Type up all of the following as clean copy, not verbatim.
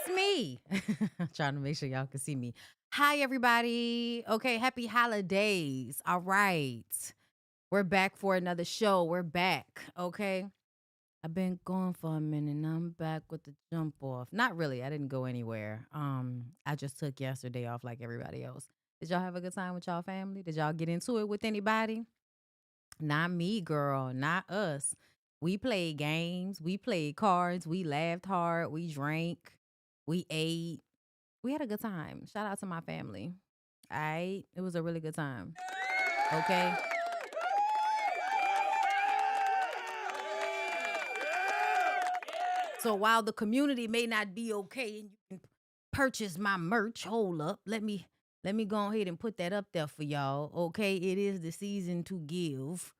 It's me. Trying to make sure y'all can see me. Hi, everybody. Okay, happy holidays. All right. We're back for another show. We're back. Okay. I've been gone for a minute and I'm back with the jump off. Not really. I didn't go anywhere. I just took yesterday off like everybody else. Did y'all have a good time with y'all family? Did y'all get into it with anybody? Not me, girl. Not us. We played games. We played cards. We laughed hard. We drank. We ate. We had a good time. Shout out to my family. All right. It was a really good time. Okay. So while the community may not be okay and you can purchase my merch, hold up. Let me go ahead and put that up there for y'all. Okay. It is the season to give.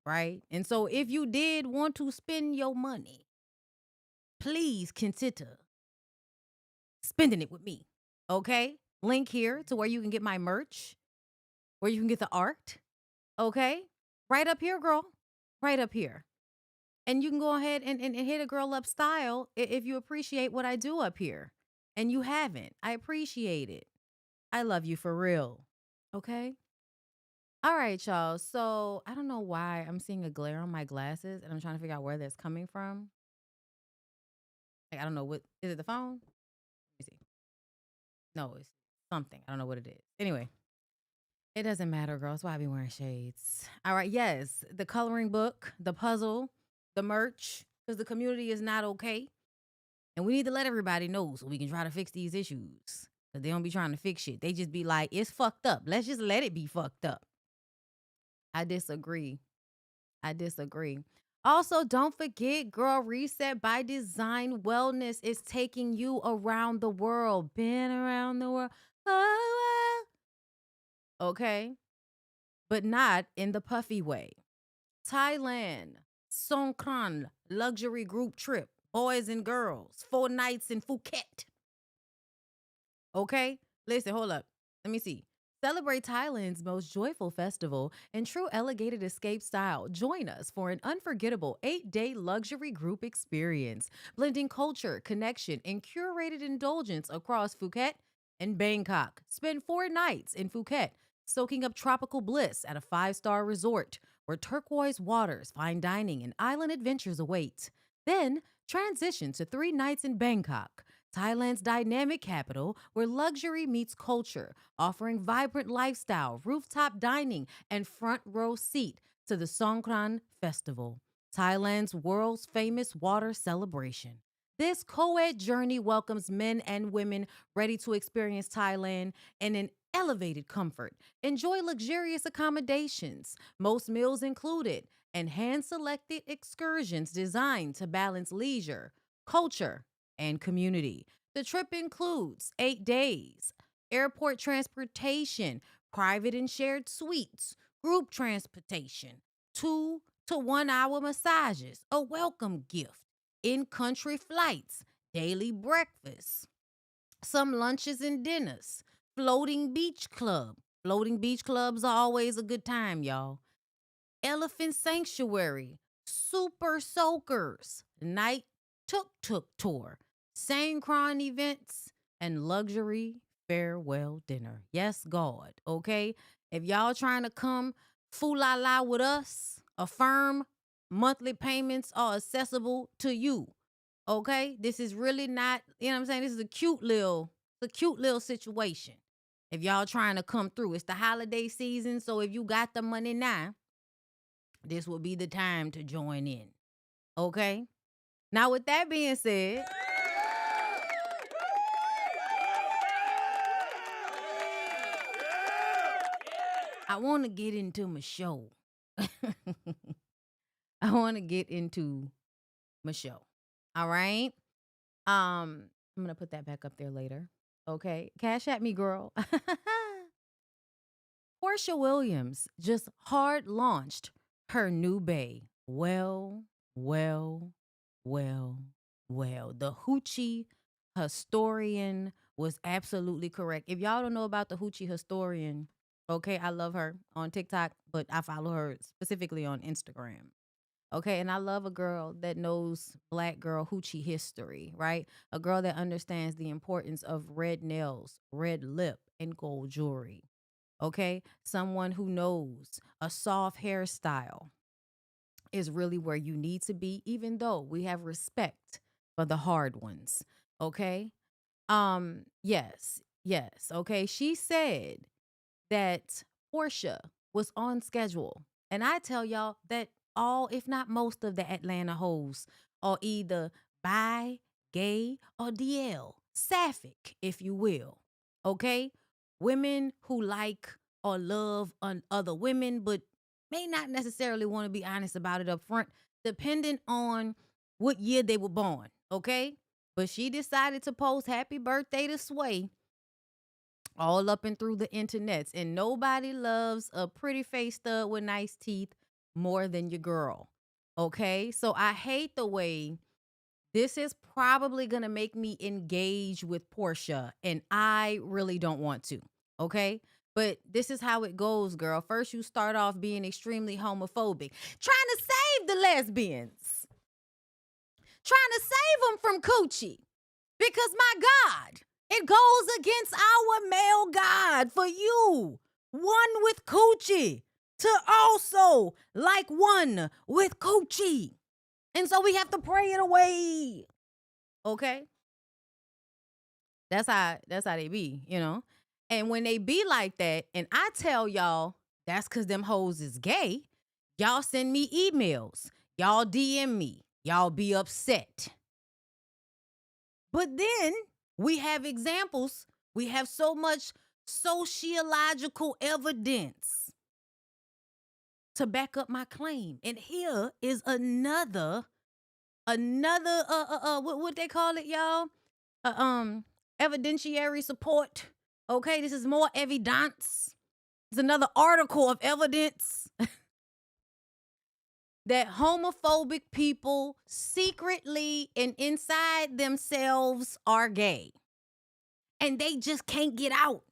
Right. And so if you did want to spend your money, please consider spending it with me. Okay. Link here to where you can get my merch, where you can get the art. Okay. Right up here, girl. Right up here. And you can go ahead and hit a girl up style if you appreciate what I do up here. And you haven't. I appreciate it. I love you for real. Okay. All right, y'all. So I don't know why I'm seeing a glare on my glasses and I'm trying to figure out where that's coming from. Like, I don't know what is it the phone? Let me see. No, it's something. I don't know what it is. Anyway, it doesn't matter, girl. That's why I be wearing shades. All right, yes. The coloring book, the puzzle, the merch, because the community is not okay. And we need to let everybody know so we can try to fix these issues. Because they don't be trying to fix shit. They just be like, it's fucked up. Let's just let it be fucked up. I disagree. I disagree. Also, don't forget, girl, Reset by Design Wellness is taking you around the world. Been around the world. Oh, well. Okay. But not in the puffy way. Thailand, Songkran, luxury group trip, boys and girls, 4 nights in Phuket. Okay? Listen, hold up. Let me see. Celebrate Thailand's most joyful festival in true elegated escape style. Join us for an unforgettable 8-day luxury group experience, blending culture, connection, and curated indulgence across Phuket and Bangkok. Spend 4 nights in Phuket, soaking up tropical bliss at a 5-star resort where turquoise waters, fine dining, and island adventures await. Then transition to 3 nights in Bangkok, Thailand's dynamic capital where luxury meets culture, offering vibrant lifestyle, rooftop dining, and front row seat to the Songkran Festival, Thailand's world's famous water celebration. This co-ed journey welcomes men and women ready to experience Thailand in an elevated comfort. Enjoy luxurious accommodations, most meals included, and hand-selected excursions designed to balance leisure, culture, and community. The trip includes 8 days, airport transportation, private and shared suites, group transportation, 2 to 1 hour massages, a welcome gift, in country flights, daily breakfast, some lunches and dinners, floating beach club. Floating beach clubs are always a good time, y'all. Elephant Sanctuary, Super Soakers, Night Tuk Tuk Tour, Sangkran events, and luxury farewell dinner. Yes, God, okay? If y'all trying to come foo la la with us, affirm monthly payments are accessible to you. Okay? This is really not, you know what I'm saying? This is a cute little situation. If y'all trying to come through, it's the holiday season, so if you got the money now, this will be the time to join in. Okay? Now, with that being said, I want to get into my show. I want to get into my show. All right? I'm going to put that back up there later. Okay? Cash at me, girl. Porsha Williams just hard launched her new bae. Well, well, well, well. The Hoochie historian was absolutely correct. If y'all don't know about the Hoochie historian, okay, I love her on TikTok, but I follow her specifically on Instagram. Okay, and I love a girl that knows black girl hoochie history, right? A girl that understands the importance of red nails, red lip, and gold jewelry. Okay, someone who knows a soft hairstyle is really where you need to be, even though we have respect for the hard ones. Okay. Yes, yes. Okay. She said that Porsha was on schedule. And I tell y'all that all, if not most of the Atlanta hoes are either bi, gay, or DL, sapphic, if you will. Okay? Women who like or love other women, but may not necessarily want to be honest about it up front, depending on what year they were born. Okay? But she decided to post happy birthday to Sway all up and through the internets. And nobody loves a pretty face stud with nice teeth more than your girl. Okay. So I hate the way this is probably going to make me engage with Porsha. And I really don't want to. Okay. But this is how it goes, girl. First, you start off being extremely homophobic, trying to save the lesbians, trying to save them from coochie. Because my God, it goes against our male God for you, one with coochie, to also like one with coochie. And so we have to pray it away. Okay? That's how they be, you know? And when they be like that, and I tell y'all, that's because them hoes is gay, y'all send me emails. Y'all DM me. Y'all be upset. But then we have examples. We have so much sociological evidence to back up my claim. And here is another what they call it, y'all? Evidentiary support. Okay, this is more evidence. It's another article of evidence that homophobic people secretly and inside themselves are gay. And they just can't get out.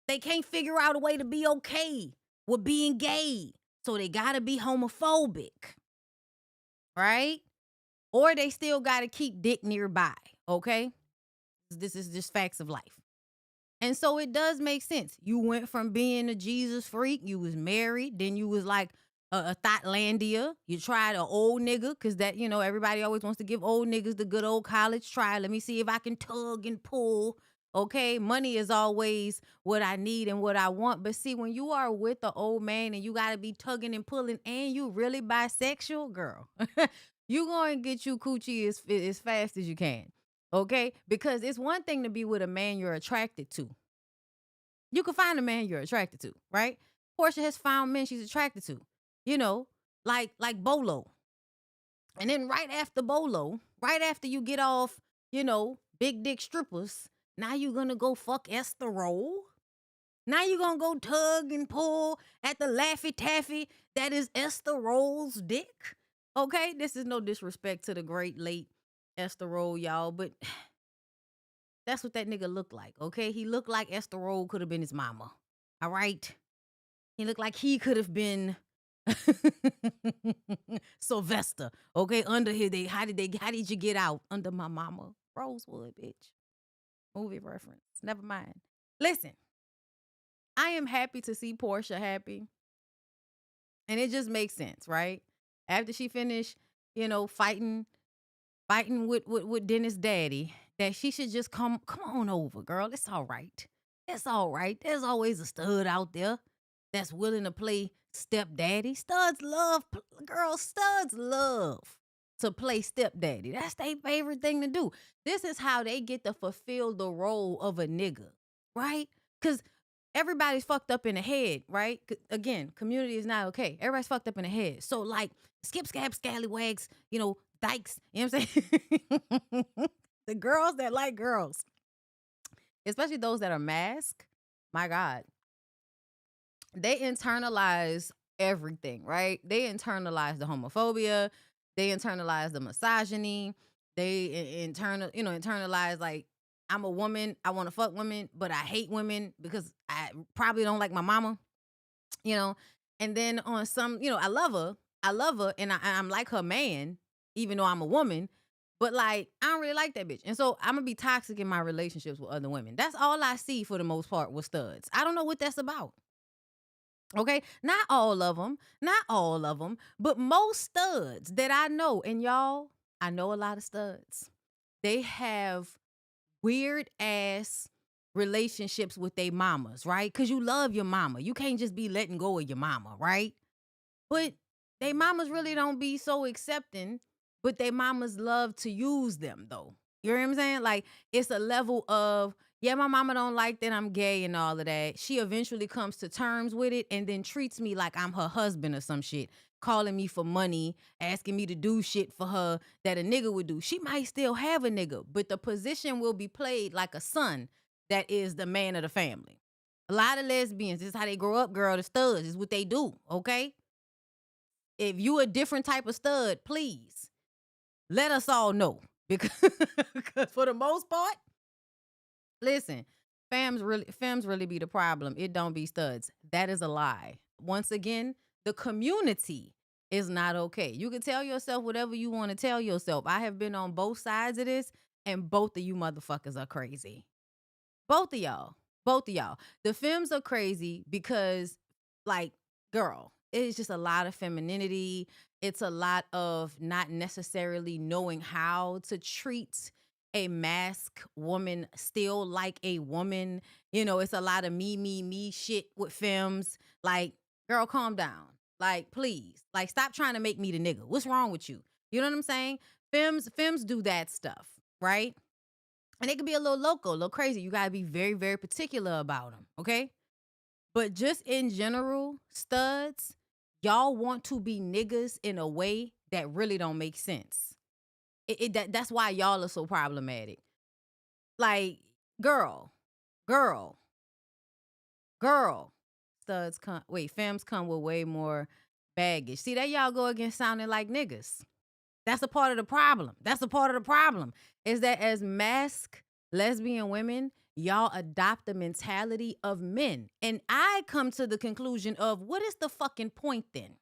They can't figure out a way to be okay with being gay. So they gotta be homophobic. Right? Or they still gotta keep dick nearby. Okay? This is just facts of life. And so it does make sense. You went from being a Jesus freak, you was married, then you was like a Thoughtlandia. You tried an old nigga, because that, you know, everybody always wants to give old niggas the good old college try. Let me see if I can tug and pull. Okay, money is always what I need and what I want. But see, when you are with the old man and you got to be tugging and pulling and you really bisexual, girl, you going to get you coochie as fast as you can. Okay, because it's one thing to be with a man you're attracted to. You can find a man you're attracted to, right? Porsha has found men she's attracted to, you know, like Bolo. And then right after Bolo, right after you get off, you know, big dick strippers, now you're going to go fuck Esther Roll. Now you're going to go tug and pull at the Laffy Taffy that is Esther Roll's dick. Okay, this is no disrespect to the great late Esther Roll, y'all, but that's what that nigga looked like, okay? He looked like Esther Roll could have been his mama, all right? He looked like he could have been Sylvester, okay? Under here, how did you get out? Under my mama. Rosewood, bitch. Movie reference. Never mind. Listen, I am happy to see Porsha happy. And it just makes sense, right? After she finished, you know, fighting with Dennis' daddy, that she should just come on over, girl. It's all right. It's all right. There's always a stud out there that's willing to play stepdaddy. Studs love to play stepdaddy. That's their favorite thing to do. This is how they get to fulfill the role of a nigga, right? Because everybody's fucked up in the head, right? Again, community is not okay. Everybody's fucked up in the head. So, like, skip, scab, scallywags, you know, dykes, you know what I'm saying? The girls that like girls, especially those that are masked, my God, they internalize everything, right? They internalize the homophobia. They internalize the misogyny. They internalize, like, I'm a woman. I want to fuck women, but I hate women because I probably don't like my mama, you know? And then on some, you know, I love her, I love her and I'm like her man, even though I'm a woman. But like, I don't really like that bitch. And so I'm gonna be toxic in my relationships with other women. That's all I see for the most part with studs. I don't know what that's about. Okay, not all of them, not all of them, but most studs that I know, and y'all, I know a lot of studs. They have weird ass relationships with their mamas, right? Because you love your mama. You can't just be letting go of your mama, right? But they mamas really don't be so accepting, but they mamas love to use them though. You know what I'm saying? Like it's a level of, yeah, my mama don't like that I'm gay and all of that. She eventually comes to terms with it and then treats me like I'm her husband or some shit, calling me for money, asking me to do shit for her that a nigga would do. She might still have a nigga, but the position will be played like a son that is the man of the family. A lot of lesbians, this is how they grow up, girl. The studs is what they do, okay? If you a different type of stud, please let us all know. Because for the most part, listen, femmes really be the problem. It don't be studs. That is a lie. Once again, the community is not okay. You can tell yourself whatever you want to tell yourself. I have been on both sides of this, and both of you motherfuckers are crazy. Both of y'all. Both of y'all. The femmes are crazy because, like, girl, it's just a lot of femininity. It's a lot of not necessarily knowing how to treat a mask woman still like a woman. You know, it's a lot of me shit with femmes. Like, girl, calm down. Like, please. Like, stop trying to make me the nigga. What's wrong with you? You know what I'm saying? Femmes do that stuff, right? And they can be a little loco, a little crazy. You got to be very, very particular about them, okay? But just in general, studs, y'all want to be niggas in a way that really don't make sense. That's why y'all are so problematic. Like, girl, girl, girl. Femmes come with way more baggage. See, there y'all go again sounding like niggas. That's a part of the problem. That's a part of the problem is that as mask lesbian women, y'all adopt the mentality of men. And I come to the conclusion of what is the fucking point then?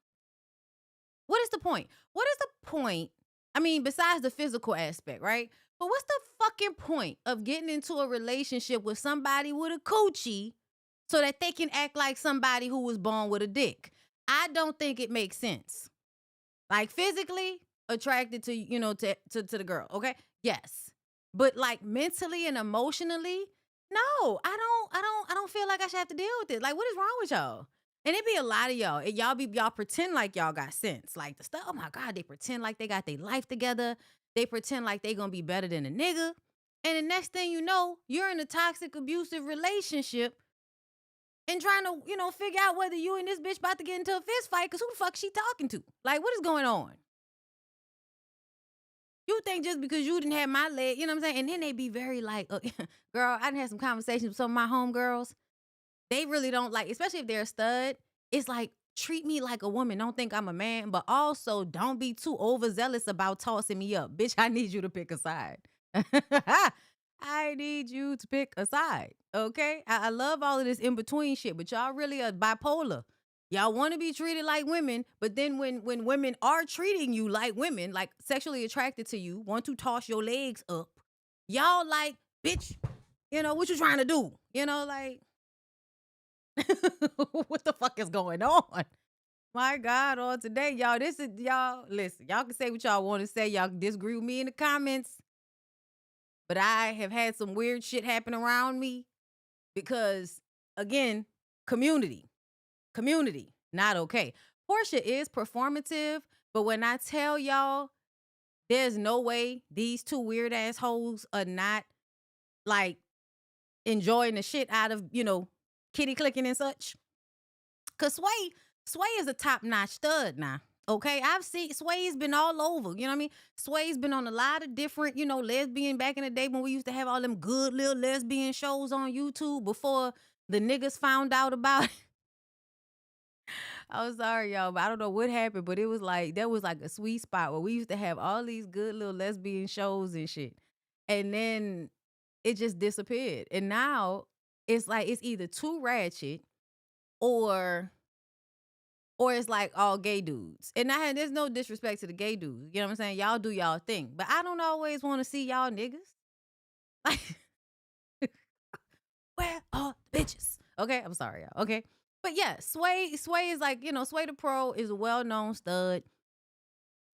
What is the point? What is the point? I mean, besides the physical aspect, right? But what's the fucking point of getting into a relationship with somebody with a coochie so that they can act like somebody who was born with a dick? I don't think it makes sense. Like physically attracted to, to the girl, okay? Yes. But like mentally and emotionally, no, I don't feel like I should have to deal with it. Like, what is wrong with y'all? And it be a lot of y'all. And y'all pretend like y'all got sense. Like the stuff, oh my God, they pretend like they got their life together. They pretend like they gonna be better than a nigga. And the next thing you know, you're in a toxic, abusive relationship and trying to, figure out whether you and this bitch about to get into a fist fight because who the fuck she talking to? Like, what is going on? You think just because you didn't have my leg, you know what I'm saying? And then they be very like, girl, I done had some conversations with some of my homegirls. They really don't like, especially if they're a stud, it's like, treat me like a woman. Don't think I'm a man, but also don't be too overzealous about tossing me up. Bitch, I need you to pick a side. I need you to pick a side, okay? I love all of this in-between shit, but y'all really are bipolar. Y'all want to be treated like women, but then when women are treating you like women, like sexually attracted to you, want to toss your legs up, y'all like, bitch, what you trying to do? Like, what the fuck is going on? My God, on today, y'all, listen, y'all can say what y'all want to say. Y'all can disagree with me in the comments. But I have had some weird shit happen around me because, again, community, not okay. Porsha is performative, but when I tell y'all, there's no way these two weird assholes are not like enjoying the shit out of, kitty clicking and such. Cause Sway is a top-notch stud now. Okay, I've seen Sway's been all over. You know what I mean? Sway's been on a lot of different, lesbian back in the day when we used to have all them good little lesbian shows on YouTube before the niggas found out about it. I'm sorry, y'all, but I don't know what happened, but it was like, there was like a sweet spot where we used to have all these good little lesbian shows and shit. And then it just disappeared. And now it's like, it's either too ratchet or or it's like all gay dudes. And there's no disrespect to the gay dudes. You know what I'm saying? Y'all do y'all thing. But I don't always want to see y'all niggas. Like, where are the bitches? Okay, I'm sorry, y'all. Okay. But yeah, Sway is like, Sway the Pro is a well-known stud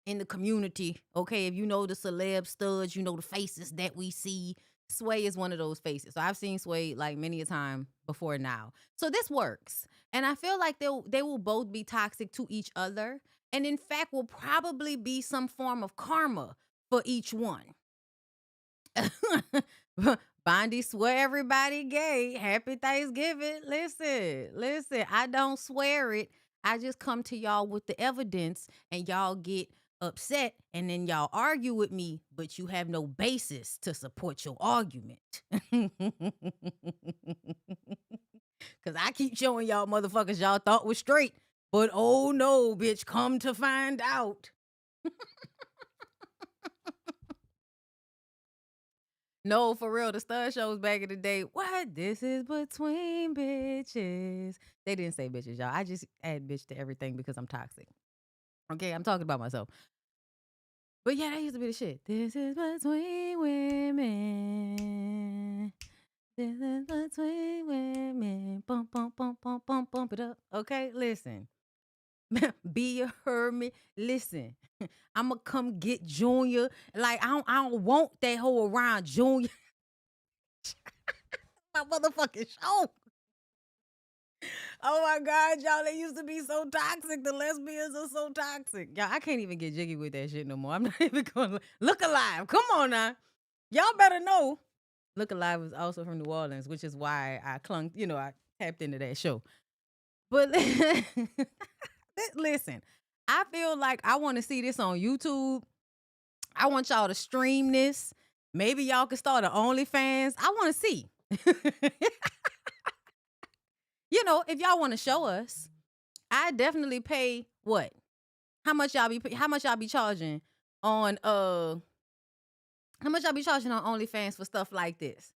in the community. Okay, if you know the celeb studs, you know the faces that we see. Sway is one of those faces. So I've seen Sway like many a time before now. So this works. And I feel like they will both be toxic to each other. And in fact, will probably be some form of karma for each one. Bondi swear everybody gay. Happy Thanksgiving. Listen. I don't swear it. I just come to y'all with the evidence and y'all get upset and then y'all argue with me, but you have no basis to support your argument. Cause I keep showing y'all motherfuckers y'all thought was straight, but oh no, bitch, come to find out. No, for real, the stud shows back in the day. What? This is between bitches. They didn't say bitches, y'all. I just add bitch to everything because I'm toxic. Okay, I'm talking about myself. But yeah, that used to be the shit. This is between women. This is between women. Bump, bump, bump, bump, bump, bump it up. Okay, listen. Be a hermit. Listen, I'ma come get Junior. Like I don't want that whole around Junior. My motherfucking show. Oh my God, y'all, they used to be so toxic. The lesbians are so toxic. Y'all, I can't even get jiggy with that shit no more. I'm not even gonna Look Alive. Come on now. Y'all better know. Look Alive was also from New Orleans, which is why I clung, I tapped into that show. But listen, I feel like I want to see this on YouTube. I want y'all to stream this. Maybe y'all can start an OnlyFans. I want to see. If y'all want to show us, I definitely pay what? How much y'all be charging on how much y'all be charging on OnlyFans for stuff like this?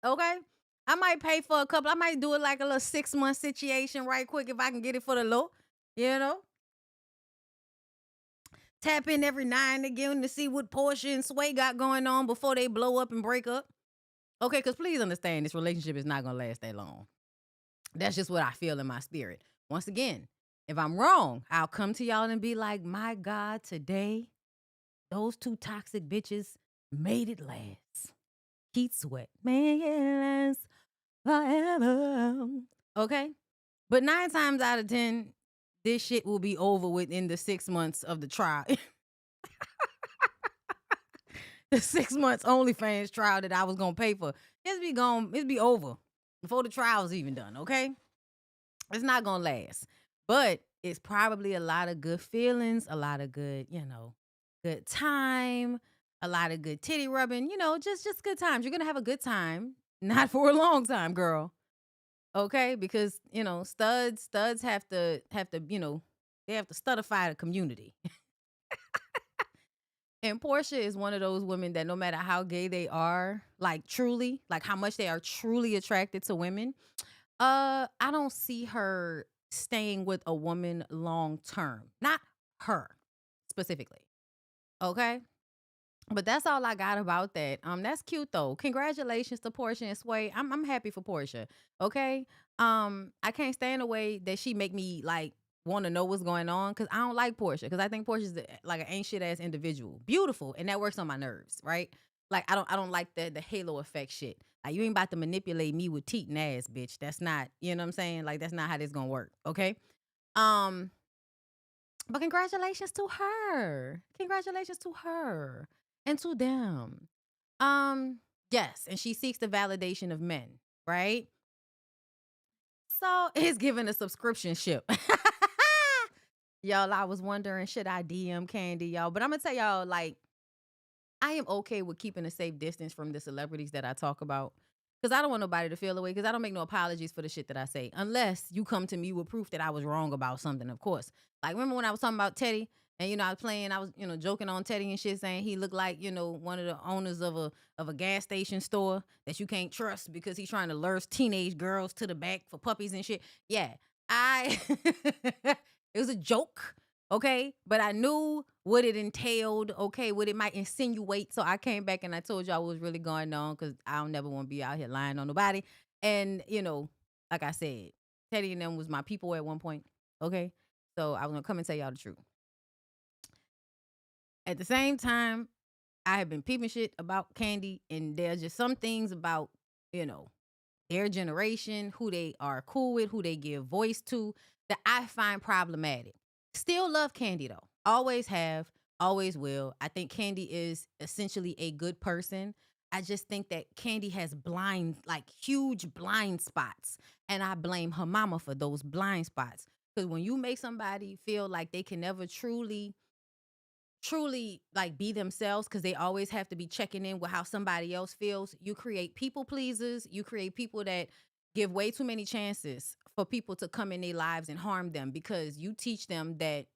Okay? I might pay for a couple. I might do it like a little 6-month situation right quick if I can get it for the low. Tap in every now and again to see what Porsha and Sway got going on before they blow up and break up. Okay, because please understand, this relationship is not going to last that long. That's just what I feel in my spirit. Once again, if I'm wrong, I'll come to y'all and be like, my God, today, those two toxic bitches made it last. Heat sweat. Make it last forever. Okay? But 9 times out of 10, this shit will be over within the 6 months of the trial. The 6 months OnlyFans trial that I was gonna pay for. It'll be over before the trial's even done, okay? It's not gonna last. But it's probably a lot of good feelings, a lot of good, good time, a lot of good titty rubbing, just good times. You're gonna have a good time, not for a long time, girl. Okay? Because, studs have to, they have to studify the community. And Porsha is one of those women that no matter how gay they are, like truly, like how much they are truly attracted to women, I don't see her staying with a woman long term. Not her specifically. Okay? But that's all I got about that. That's cute though. Congratulations to Porsha and Sway. I'm happy for Porsha. Okay? I can't stand the way that she make me like want to know what's going on because I don't like Porsha because I think Portia's like an ain't shit ass individual. Beautiful, and that works on my nerves, right? Like I don't like the halo effect shit. Like you ain't about to manipulate me with teat and ass, bitch. That's not, you know what I'm saying? Like that's not how this gonna work, okay? But congratulations to her. Congratulations to her and to them. Yes, and she seeks the validation of men, right? So it's giving a subscription ship. Y'all, I was wondering, should I DM Kandi, y'all? But I'm gonna tell y'all, like, I am okay with keeping a safe distance from the celebrities that I talk about. Because I don't want nobody to feel away. Because I don't make no apologies for the shit that I say. Unless you come to me with proof that I was wrong about something, of course. Like, remember when I was talking about Teddy? And, I was joking on Teddy and shit, saying he looked like, one of the owners of a gas station store that you can't trust because he's trying to lure teenage girls to the back for puppies and shit. Yeah. I it was a joke, okay? But I knew what it entailed, okay, what it might insinuate. So I came back and I told y'all what was really going on because I don't never want to be out here lying on nobody. And, like I said, Teddy and them was my people at one point, okay? So I was gonna come and tell y'all the truth. At the same time, I have been peeping shit about Kandi, and there's just some things about, you know, their generation, who they are cool with, who they give voice to, that I find problematic. Still love Kandi though. Always have, always will. I think Kandi is essentially a good person. I just think that Kandi has huge blind spots. And I blame her mama for those blind spots. Because when you make somebody feel like they can never truly like be themselves because they always have to be checking in with how somebody else feels, you create people pleasers. You create people that give way too many chances for people to come in their lives and harm them because you teach them that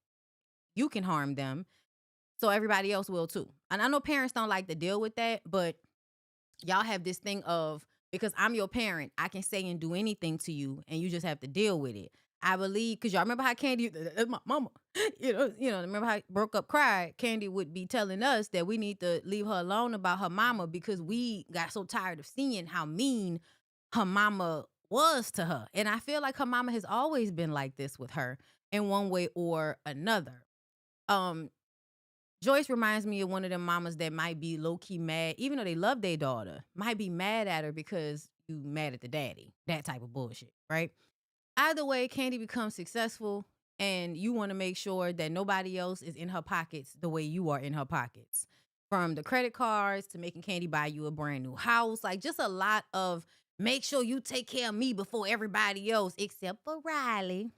you can harm them, so everybody else will too. And I know parents don't like to deal with that, but y'all have this thing of, because I'm your parent, I can say and do anything to you and you just have to deal with it. I believe, because y'all remember how Kandi, that's my mama, remember how broke up cried. Kandi would be telling us that we need to leave her alone about her mama because we got so tired of seeing how mean her mama was to her. And I feel like her mama has always been like this with her in one way or another. Um, Joyce reminds me of one of them mamas that might be low key mad, even though they love their daughter, might be mad at her because you mad at the daddy. That type of bullshit, right? Either way, Kandi becomes successful, and you want to make sure that nobody else is in her pockets the way you are in her pockets. From the credit cards to making Kandi buy you a brand new house, like just a lot of make sure you take care of me before everybody else, except for Riley.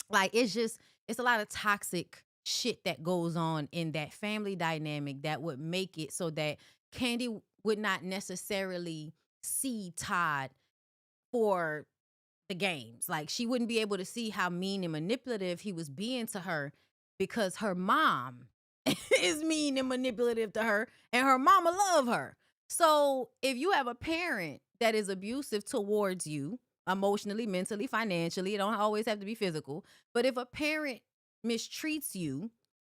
Like it's a lot of toxic shit that goes on in that family dynamic that would make it so that Kandi would not necessarily see Todd for the games. Like she wouldn't be able to see how mean and manipulative he was being to her because her mom is mean and manipulative to her and her mama love her. So if you have a parent that is abusive towards you emotionally, mentally, financially, it don't always have to be physical, but if a parent mistreats you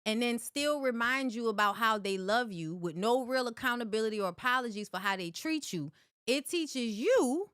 and then still reminds you about how they love you with no real accountability or apologies for how they treat you, it teaches you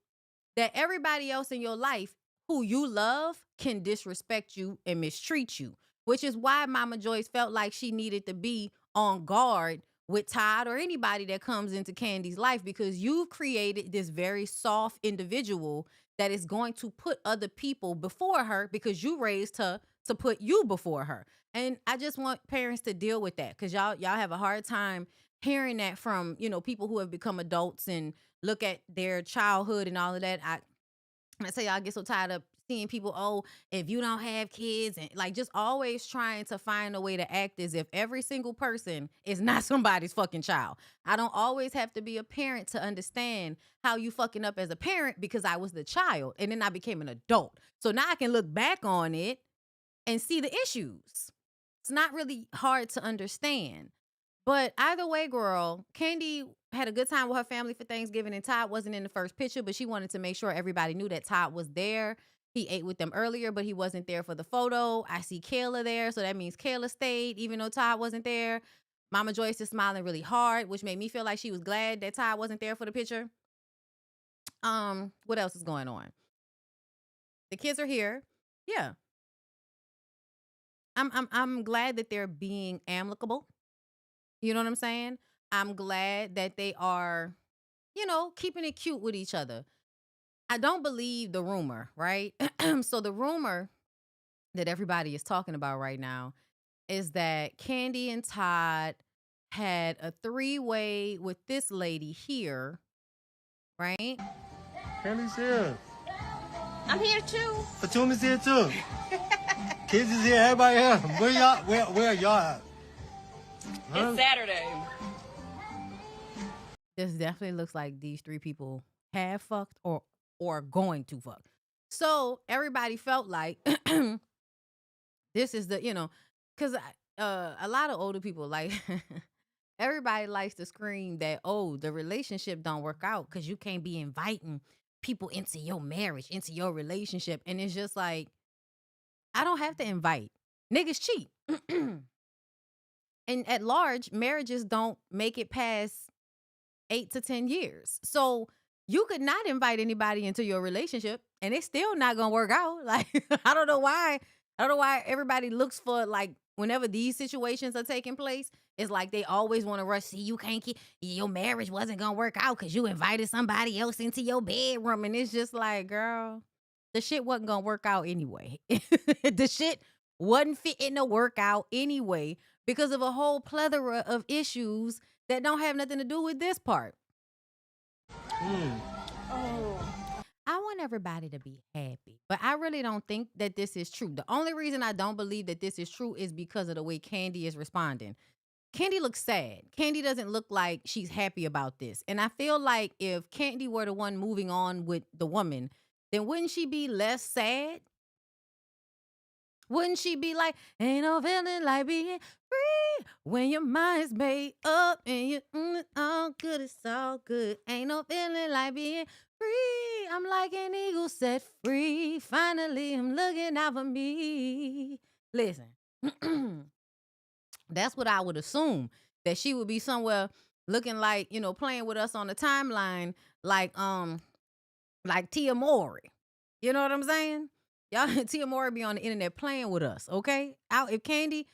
that everybody else in your life who you love can disrespect you and mistreat you, which is why Mama Joyce felt like she needed to be on guard with Todd or anybody that comes into Kandi's life, because you've created this very soft individual that is going to put other people before her because you raised her to put you before her. And I just want parents to deal with that, because y'all have a hard time hearing that from, people who have become adults and look at their childhood and all of that. I tell y'all, I get so tired of seeing people, oh, if you don't have kids, and like just always trying to find a way to act as if every single person is not somebody's fucking child. I don't always have to be a parent to understand how you fucking up as a parent because I was the child and then I became an adult. So now I can look back on it and see the issues. It's not really hard to understand. But either way, girl, Kandi had a good time with her family for Thanksgiving, and Todd wasn't in the first picture, but she wanted to make sure everybody knew that Todd was there. He ate with them earlier, but he wasn't there for the photo. I see Kayla there, so that means Kayla stayed, even though Todd wasn't there. Mama Joyce is smiling really hard, which made me feel like she was glad that Todd wasn't there for the picture. What else is going on? The kids are here. Yeah. I'm glad that they're being amicable. You know what I'm saying? I'm glad that they are, keeping it cute with each other. I don't believe the rumor, right? So the rumor that everybody is talking about right now is that Kandi and Todd had a three-way with this lady here, right? Kandi's here. I'm here too. Fatuma's here too. Kids is here. Everybody here. Where are y'all at? Huh? It's Saturday. This definitely looks like these three people have fucked or are going to fuck. So everybody felt like this is the, because a lot of older people, like, everybody likes to scream that, oh, the relationship don't work out because you can't be inviting people into your marriage, into your relationship. And it's just like, I don't have to invite. Niggas cheat. And at large, marriages don't make it past 8 to 10 years. So you could not invite anybody into your relationship and it's still not gonna work out. Like, I don't know why. I don't know why everybody looks for, like, whenever these situations are taking place, it's like they always want to rush. See, you can't keep your marriage wasn't gonna work out because you invited somebody else into your bedroom. And it's just like, girl, the shit wasn't gonna work out anyway. The shit wasn't fitting to work out anyway because of a whole plethora of issues that don't have nothing to do with this part. I want everybody to be happy, but I really don't think that this is true. The only reason I don't believe that this is true is because of the way Kandi is responding. Kandi looks sad. Kandi doesn't look like she's happy about this. And I feel like if Kandi were the one moving on with the woman, then wouldn't she be less sad? Wouldn't she be like, ain't no feeling like being free when your mind's made up and you all good, it's all good. Ain't no feeling like being free. I'm like an eagle set free. Finally, I'm looking out for me. Listen, that's what I would assume, that she would be somewhere looking like, playing with us on the timeline, like Tia Mowry. You know what I'm saying? Y'all, Tia Mowry be on the internet playing with us, okay? If Kandi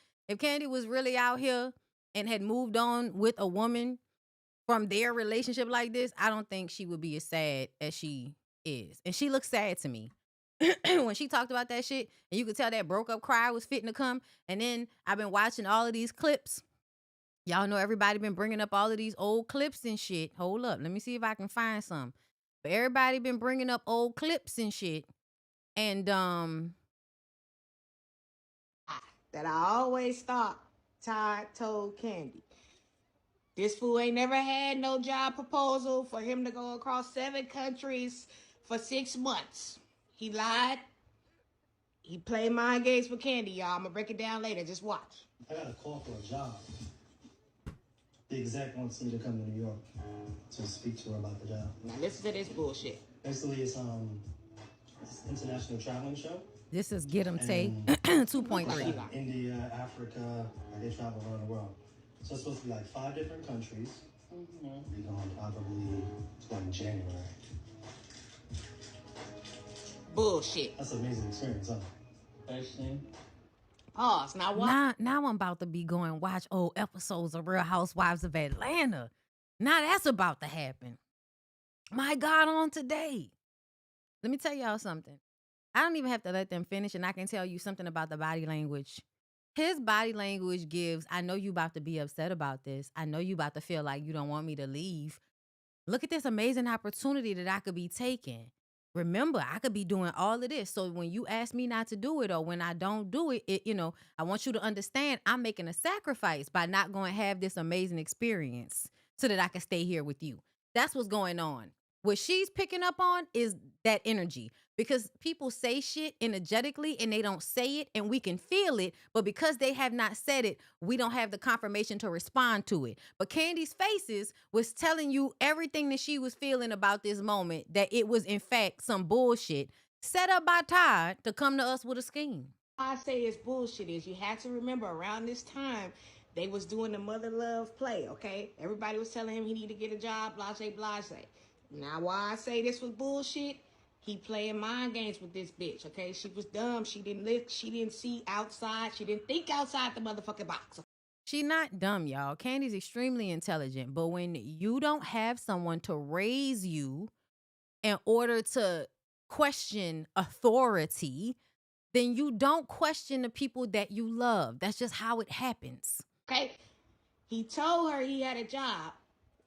was really out here and had moved on with a woman from their relationship like this, I don't think she would be as sad as she is. And she looks sad to me. When she talked about that shit, and you could tell that broke up cry was fitting to come. And then I've been watching all of these clips. Y'all know everybody been bringing up all of these old clips and shit. Hold up, let me see if I can find some. But everybody been bringing up old clips and shit. And that I always thought Todd told Kandi. This fool ain't never had no job proposal for him to go across 7 countries for 6 months. He lied. He played mind games with Kandi, y'all. I'm gonna break it down later. Just watch. I got a call for a job. The exec wants me to come to New York to speak to her about the job. Now listen to this bullshit. Basically, it's international traveling show. This is Get 'em Take 2.3. India, Africa, they travel around the world. So it's supposed to be like 5 different countries. We're going probably in January. Bullshit. That's an amazing experience, huh? Pause. Now what? Now I'm about to be going watch old episodes of Real Housewives of Atlanta. Now that's about to happen. My God, on today. Let me tell y'all something. I don't even have to let them finish, and I can tell you something about the body language. His body language gives, I know you about to be upset about this. I know you about to feel like you don't want me to leave. Look at this amazing opportunity that I could be taking. Remember, I could be doing all of this. So when you ask me not to do it, or when I don't do it, I want you to understand I'm making a sacrifice by not going to have this amazing experience so that I can stay here with you. That's what's going on. What she's picking up on is that energy, because people say shit energetically and they don't say it, and we can feel it. But because they have not said it, we don't have the confirmation to respond to it. But Kandi's faces was telling you everything that she was feeling about this moment, that it was in fact some bullshit set up by Todd to come to us with a scheme. I say it's bullshit is you have to remember around this time they was doing the mother love play, okay? Everybody was telling him he need to get a job, blase, blase. Now, why I say this was bullshit, he playing mind games with this bitch, okay? She was dumb. She didn't live. She didn't see outside. She didn't think outside the motherfucking box. She not dumb, y'all. Kandi's extremely intelligent. But when you don't have someone to raise you in order to question authority, then you don't question the people that you love. That's just how it happens. Okay? He told her he had a job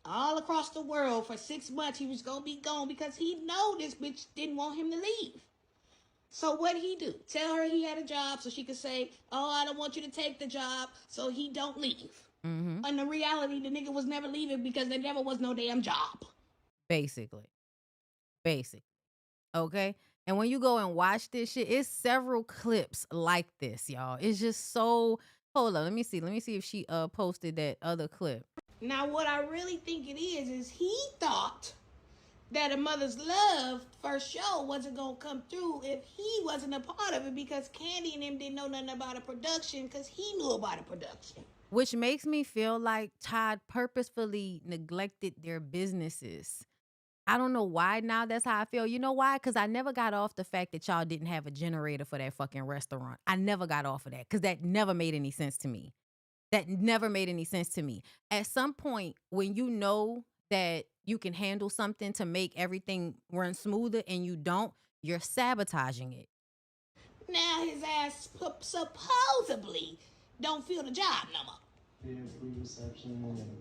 all across the world for 6 months. He was gonna be gone because he know this bitch didn't want him to leave. So what'd he do? Tell her he had a job so she could say, oh, I don't want you to take the job, so he don't leave. And the reality, the nigga was never leaving because there never was no damn job. Basically. Okay? And when you go and watch this shit, it's several clips like this, y'all. It's just so... Hold on, let me see if she posted that other clip. Now, what I really think it is he thought that A Mother's Love first show wasn't gonna come through if he wasn't a part of it, because Kandi and him didn't know nothing about a production because he knew about a production. Which makes me feel like Todd purposefully neglected their businesses. I don't know why now that's how I feel. You know why? Because I never got off the fact that y'all didn't have a generator for that fucking restaurant. I never got off of that because that never made any sense to me. That never made any sense to me. At some point, when you know that you can handle something to make everything run smoother and you don't, you're sabotaging it. Now his ass supposedly don't feel the job no more. Free reception.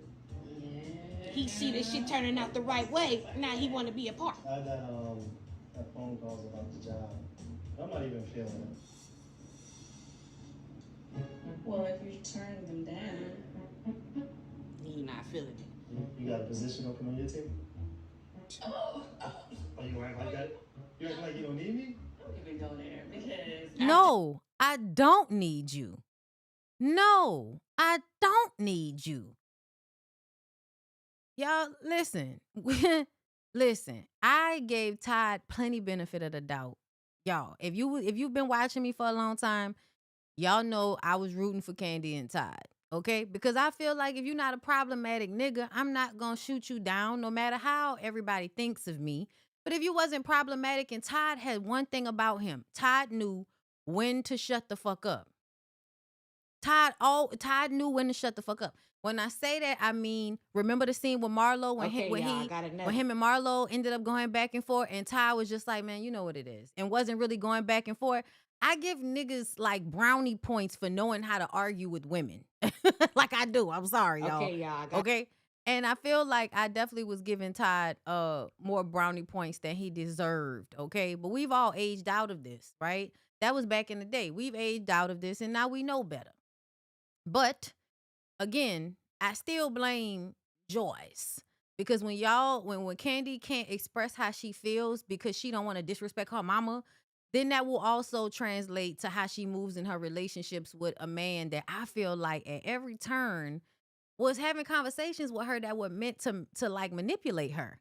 He see this shit turning out the right way. Now he want to be a part. I had that phone calls about the job. I'm not even feeling it. Well, if you're turning them down, He not feeling it. You got a position open on your team? Oh, you act like that? You act like you don't need me? don't even go there because No, I don't need you. No, I don't need you. Y'all, listen. Listen, I gave Todd plenty benefit of the doubt. Y'all, if you've been watching me for a long time, y'all know I was rooting for Kandi and Todd. Okay? Because I feel like if you're not a problematic nigga, I'm not gonna shoot you down no matter how everybody thinks of me. But if you wasn't problematic, and Todd had one thing about him, Todd knew when to shut the fuck up. Todd knew when to shut the fuck up. When I say that, I mean, remember the scene with Marlo when him and Marlo ended up going back and forth, and Todd was just like, man, you know what it is, and wasn't really going back and forth. I give niggas like brownie points for knowing how to argue with women. Like I do. I'm sorry, y'all. Okay, y'all. Okay. And I feel like I definitely was giving Todd more brownie points than he deserved. Okay. But we've all aged out of this, right? That was back in the day. We've aged out of this and now we know better. But again, I still blame Joyce. Because when Kandi can't express how she feels because she don't want to disrespect her mama, then that will also translate to how she moves in her relationships with a man that I feel like at every turn was having conversations with her that were meant to like manipulate her.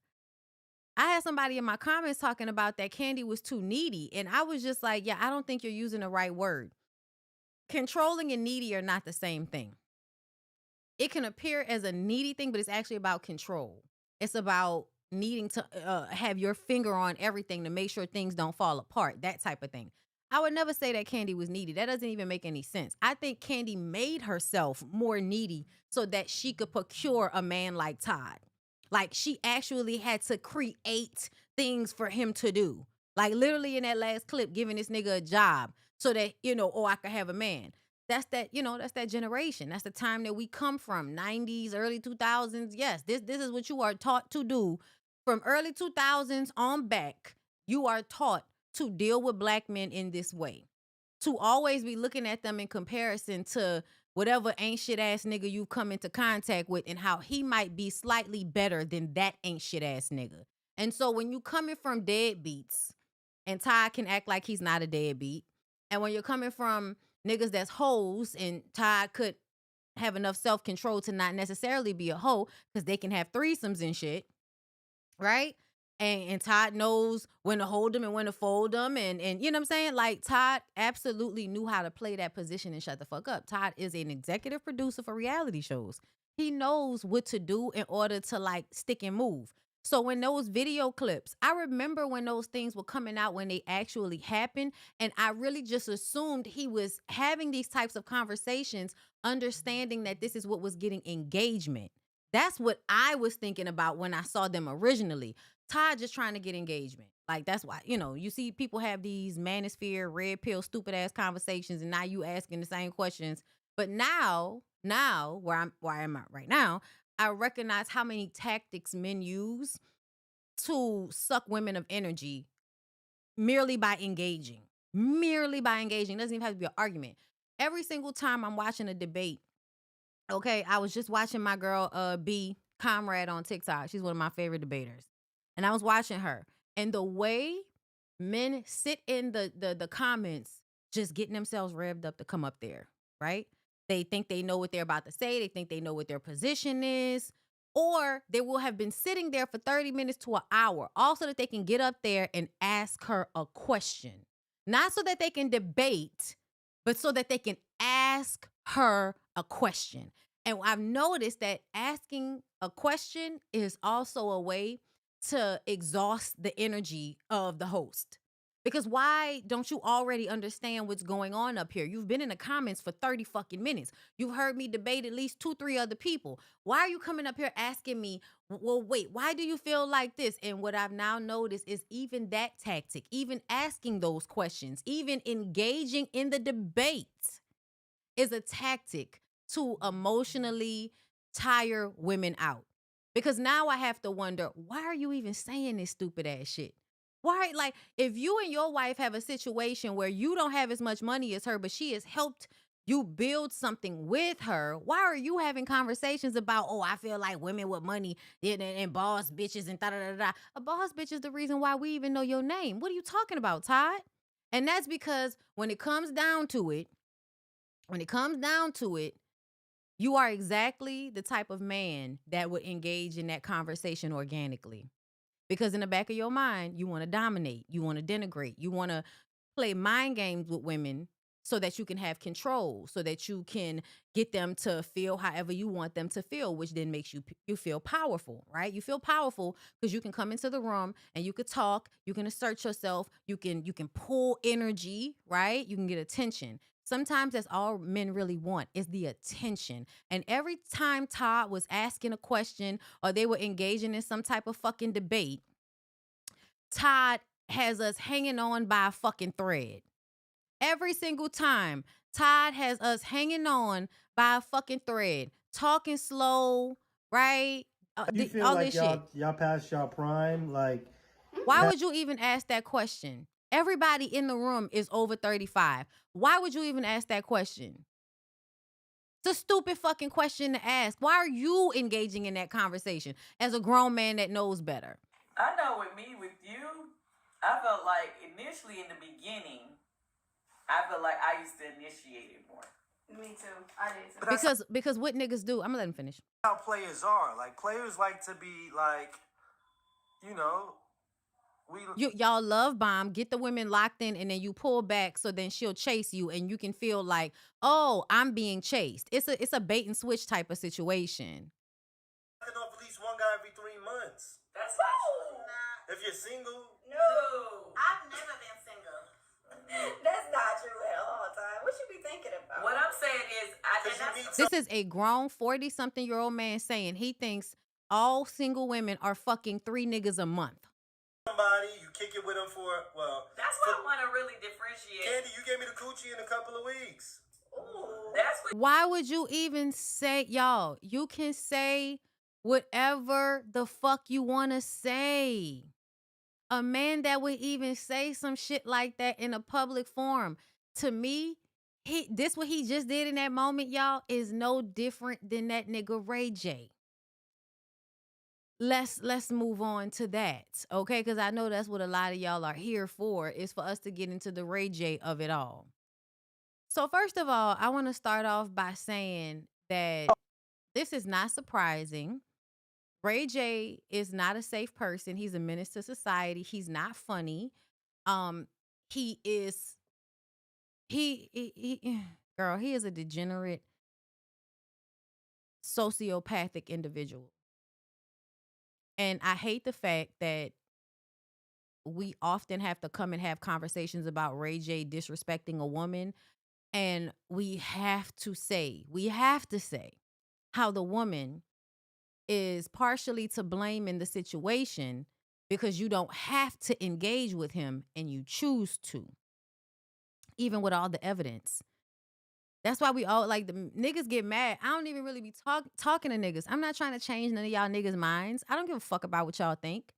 I had somebody in my comments talking about that Kandi was too needy. And I was just like, yeah, I don't think you're using the right word. Controlling and needy are not the same thing. It can appear as a needy thing, but it's actually about control. It's about needing to have your finger on everything to make sure things don't fall apart, that type of thing. I would never say that Kandi was needy. That doesn't even make any sense. I think Kandi made herself more needy so that she could procure a man like Todd. Like she actually had to create things for him to do. Like literally in that last clip, giving this nigga a job so that, I could have a man. That's that generation. That's the time that we come from. 90s, early 2000s. Yes, this is what you are taught to do. From early 2000s on back, you are taught to deal with black men in this way. To always be looking at them in comparison to whatever ain't shit ass nigga you've come into contact with and how he might be slightly better than that ain't shit ass nigga. And so when you coming from deadbeats, and Todd can act like he's not a deadbeat, and when you're coming from niggas that's hoes, and Todd could have enough self-control to not necessarily be a hoe because they can have threesomes and shit, right? And Todd knows when to hold them and when to fold them. And you know what I'm saying? Like, Todd absolutely knew how to play that position and shut the fuck up. Todd is an executive producer for reality shows. He knows what to do in order to, like, stick and move. So when those video clips, I remember when those things were coming out when they actually happened. And I really just assumed he was having these types of conversations, understanding that this is what was getting engagement. That's what I was thinking about when I saw them originally. Todd just trying to get engagement. Like, that's why, you see people have these manosphere, red pill, stupid ass conversations, and now you asking the same questions. But now where I am at right now, I recognize how many tactics men use to suck women of energy merely by engaging. Merely by engaging. It doesn't even have to be an argument. Every single time I'm watching a debate, okay, I was just watching my girl B Comrade on TikTok. She's one of my favorite debaters. And I was watching her. And the way men sit in the comments just getting themselves revved up to come up there, right? They think they know what they're about to say. They think they know what their position is. Or they will have been sitting there for 30 minutes to an hour, all so that they can get up there and ask her a question. Not so that they can debate, but so that they can ask her a question. And I've noticed that asking a question is also a way to exhaust the energy of the host. Because why don't you already understand what's going on up here? You've been in the comments for 30 fucking minutes. You've heard me debate at least 2-3 other people. Why are you coming up here asking me, well, wait, why do you feel like this? And what I've now noticed is even that tactic, even asking those questions, even engaging in the debate is a tactic to emotionally tire women out. Because now I have to wonder, why are you even saying this stupid ass shit? Why, like, if you and your wife have a situation where you don't have as much money as her, but she has helped you build something with her, why are you having conversations about, oh, I feel like women with money and boss bitches and da-da-da-da. A boss bitch is the reason why we even know your name. What are you talking about, Todd? And that's because when it comes down to it, you are exactly the type of man that would engage in that conversation organically. Because in the back of your mind, you want to dominate, you want to denigrate, you want to play mind games with women so that you can have control, so that you can get them to feel however you want them to feel, which then makes you feel powerful, right? You feel powerful because you can come into the room and you could talk, you can assert yourself, you can pull energy, right? You can get attention. Sometimes that's all men really want is the attention. And every time Todd was asking a question or they were engaging in some type of fucking debate, Todd has us hanging on by a fucking thread. Every single time, Todd has us hanging on by a fucking thread, talking slow, right? You feel all like this shit. y'all past y'all prime? Like, Why would you even ask that question? Everybody in the room is over 35. Why would you even ask that question? It's a stupid fucking question to ask. Why are you engaging in that conversation as a grown man that knows better? I know with me, with you, I felt like initially in the beginning, I felt like I used to initiate it more. Me too. I did too. Because what niggas do, I'm gonna let him finish. how players are. Like, players like to be like, you know, Y'all love bomb, get the women locked in, and then you pull back so then she'll chase you and you can feel like, oh, I'm being chased. It's a bait and switch type of situation. off at least one guy every 3 months. That's not true. If you're single, No. I've never been single. That's not true at all, Ty. What you be thinking about? What I'm saying is, This is a grown 40-something-year-old man saying he thinks all single women are fucking 3 niggas a month. somebody, you kick it with them for, well. that's what I want to really differentiate. Kandi, you gave me the coochie in a couple of weeks. Ooh, that's what. Why would you even say, y'all, you can say whatever the fuck you want to say. A man that would even say some shit like that in a public forum, to me, what he just did in that moment, y'all, is no different than that nigga Ray J. Let's move on to that, okay? Because I know that's what a lot of y'all are here for, is for us to get into the Ray J of it all. So first of all, I want to start off by saying that this is not surprising. Ray J is not a safe person. He's a menace to society. He's not funny. He is girl, he is a degenerate sociopathic individual. And I hate the fact that we often have to come and have conversations about Ray J disrespecting a woman. And we have to say how the woman is partially to blame in the situation because you don't have to engage with him and you choose to, even with all the evidence. That's why we all, like, the niggas get mad. I don't even really be talking to niggas. I'm not trying to change none of y'all niggas' minds. I don't give a fuck about what y'all think.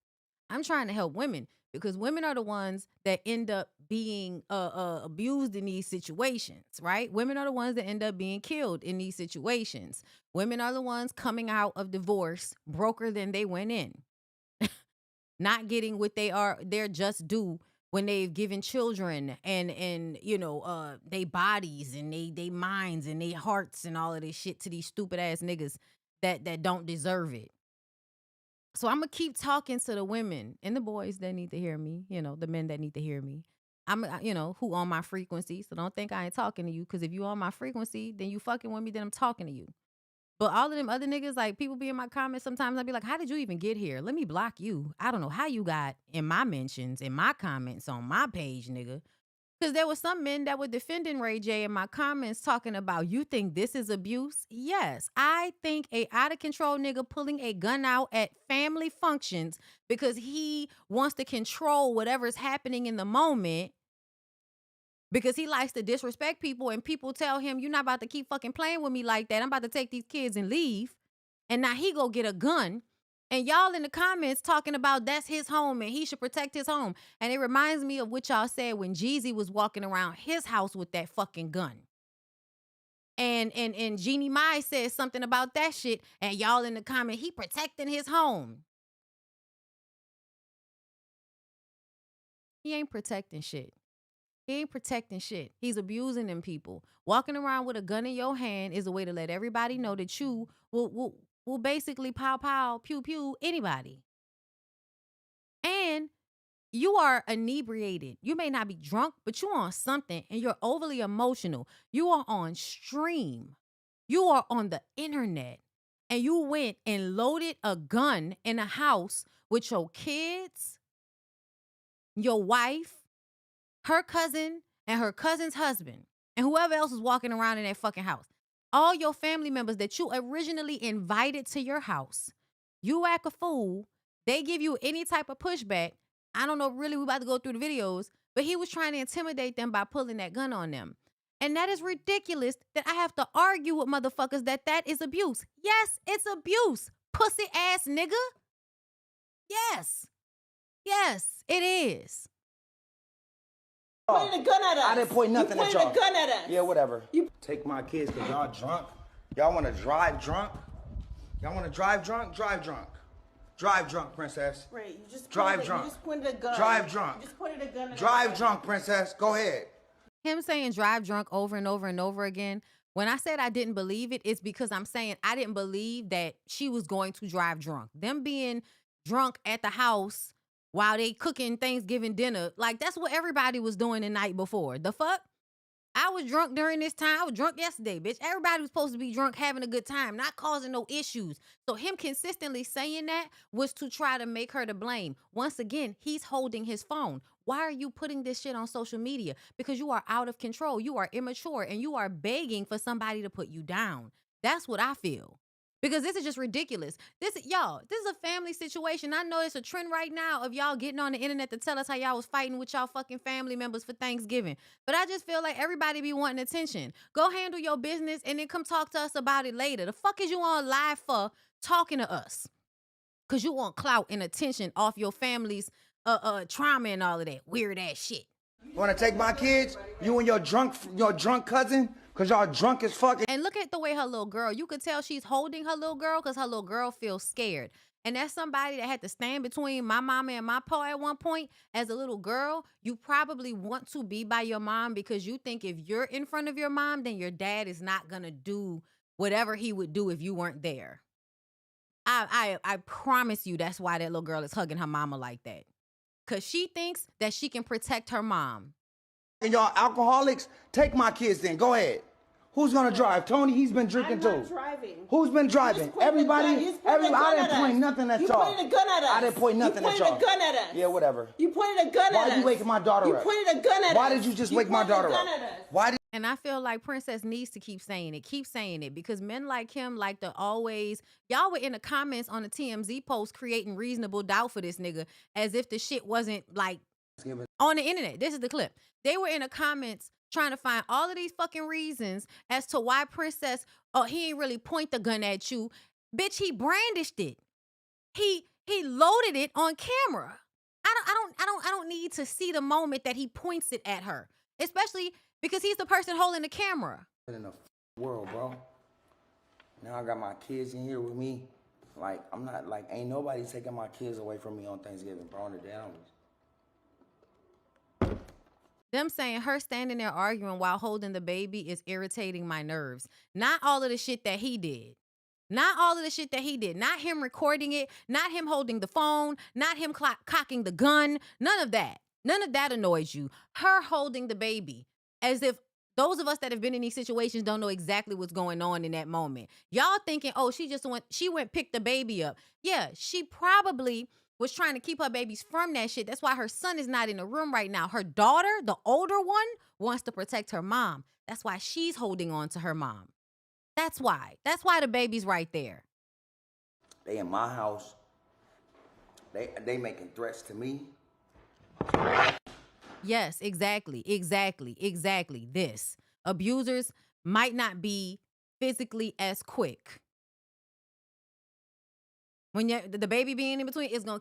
I'm trying to help women because women are the ones that end up being abused in these situations, right? Women are the ones that end up being killed in these situations. Women are the ones coming out of divorce broker than they went in, not getting what they're just due when they've given children and you know they bodies and they minds and they hearts and all of this shit to these stupid ass niggas that don't deserve it. So I'm gonna keep talking to the women and the boys that need to hear me, the men that need to hear me. Who on my frequency. So don't think I ain't talking to you, because if you on my frequency, then you fucking with me, then I'm talking to you. But all of them other niggas, like, people be in my comments sometimes, I'd be like, how did you even get here? Let me block you. I don't know how you got in my mentions, in my comments on my page, nigga. Because there was some men that were defending Ray J in my comments talking about, you think this is abuse? Yes, I think a out of control nigga pulling a gun out at family functions because he wants to control whatever's happening in the moment, because he likes to disrespect people, and people tell him, you're not about to keep fucking playing with me like that. I'm about to take these kids and leave. And now he go get a gun. And y'all in the comments talking about that's his home and he should protect his home. And it reminds me of what y'all said when Jeezy was walking around his house with that fucking gun. And Jeannie Mai said something about that shit. And y'all in the comment, he protecting his home. He ain't protecting shit. He ain't protecting shit. He's abusing them people. Walking around with a gun in your hand is a way to let everybody know that you will basically pow pow, pew pew anybody. And you are inebriated. You may not be drunk, but you're on something and you're overly emotional. You are on stream. You are on the internet. And you went and loaded a gun in a house with your kids, your wife, her cousin, and her cousin's husband, and whoever else is walking around in that fucking house. All your family members that you originally invited to your house. You act a fool. They give you any type of pushback. I don't know, really, we're about to go through the videos, but he was trying to intimidate them by pulling that gun on them. And that is ridiculous that I have to argue with motherfuckers that is abuse. Yes, it's abuse. Pussy ass nigga. Yes. Yes, it is. Pointing a gun at us. I didn't point nothing at y'all. You pointed a gun at us. Yeah, whatever. You take my kids because y'all drunk. Y'all want to drive drunk? Y'all want to drive drunk? Drive drunk. Drive drunk, princess. Right, you just drive drunk. You just pointed a gun. Drive drunk. You just pointed a gun at drive drunk, princess. Go ahead. Him saying drive drunk over and over and over again. When I said I didn't believe it, it's because I'm saying I didn't believe that she was going to drive drunk. Them being drunk at the house while they cooking Thanksgiving dinner, like that's what everybody was doing the night before. The fuck? I was drunk during this time. I was drunk yesterday, bitch. Everybody was supposed to be drunk, having a good time, not causing no issues. So him consistently saying that was to try to make her to blame. Once again, he's holding his phone. Why are you putting this shit on social media? Because you are out of control. You are immature and you are begging for somebody to put you down. That's what I feel. Because this is just ridiculous. This is a family situation. I know it's a trend right now of y'all getting on the internet to tell us how y'all was fighting with y'all fucking family members for Thanksgiving. But I just feel like everybody be wanting attention. Go handle your business and then come talk to us about it later. The fuck is you on live for talking to us? Because you want clout and attention off your family's trauma and all of that weird ass shit. You want to take my kids? You and your drunk cousin? Because y'all drunk as fuck. And look at the way her little girl, you could tell she's holding her little girl because her little girl feels scared. And that's somebody that had to stand between my mama and my pa at one point. As a little girl, you probably want to be by your mom because you think if you're in front of your mom, then your dad is not going to do whatever he would do if you weren't there. I promise you that's why that little girl is hugging her mama like that. Because she thinks that she can protect her mom. And y'all alcoholics, take my kids then. Go ahead. Who's gonna drive? Tony, he's been drinking I'm too. not driving. Who's been driving? Everybody. I didn't point nothing at y'all. You pointed a gun at us. I didn't point nothing at y'all. You pointed a gun at us. Yeah, whatever. You pointed a gun at us. Why you waking my daughter up? You pointed a gun at us. Why did you just wake my daughter up? Why did? And I feel like Princess needs to keep saying it because men like him like to always, y'all were in the comments on the TMZ post creating reasonable doubt for this nigga as if the shit wasn't like on the internet. This is the clip. They were in the comments trying to find all of these fucking reasons as to why Princess, he ain't really point the gun at you. Bitch, he brandished it. He loaded it on camera. I don't need to see the moment that he points it at her, especially because he's the person holding the camera. In the world, bro. Now I got my kids in here with me. Like, I'm not, like, ain't nobody taking my kids away from me on Thanksgiving, bro, on the down. Them saying her standing there arguing while holding the baby is irritating my nerves. Not all of the shit that he did. Not all of the shit that he did. Not him recording it. Not him holding the phone. Not him cocking the gun. None of that. None of that annoys you. Her holding the baby. As if those of us that have been in these situations don't know exactly what's going on in that moment. Y'all thinking, oh, she went pick the baby up. Yeah, she probably was trying to keep her babies from that shit. That's why her son is not in the room right now. Her daughter, the older one, wants to protect her mom. That's why she's holding on to her mom. That's why. That's why the baby's right there. They in my house. They making threats to me. Yes, exactly. This. Abusers might not be physically as quick. When the baby being in between, it's gonna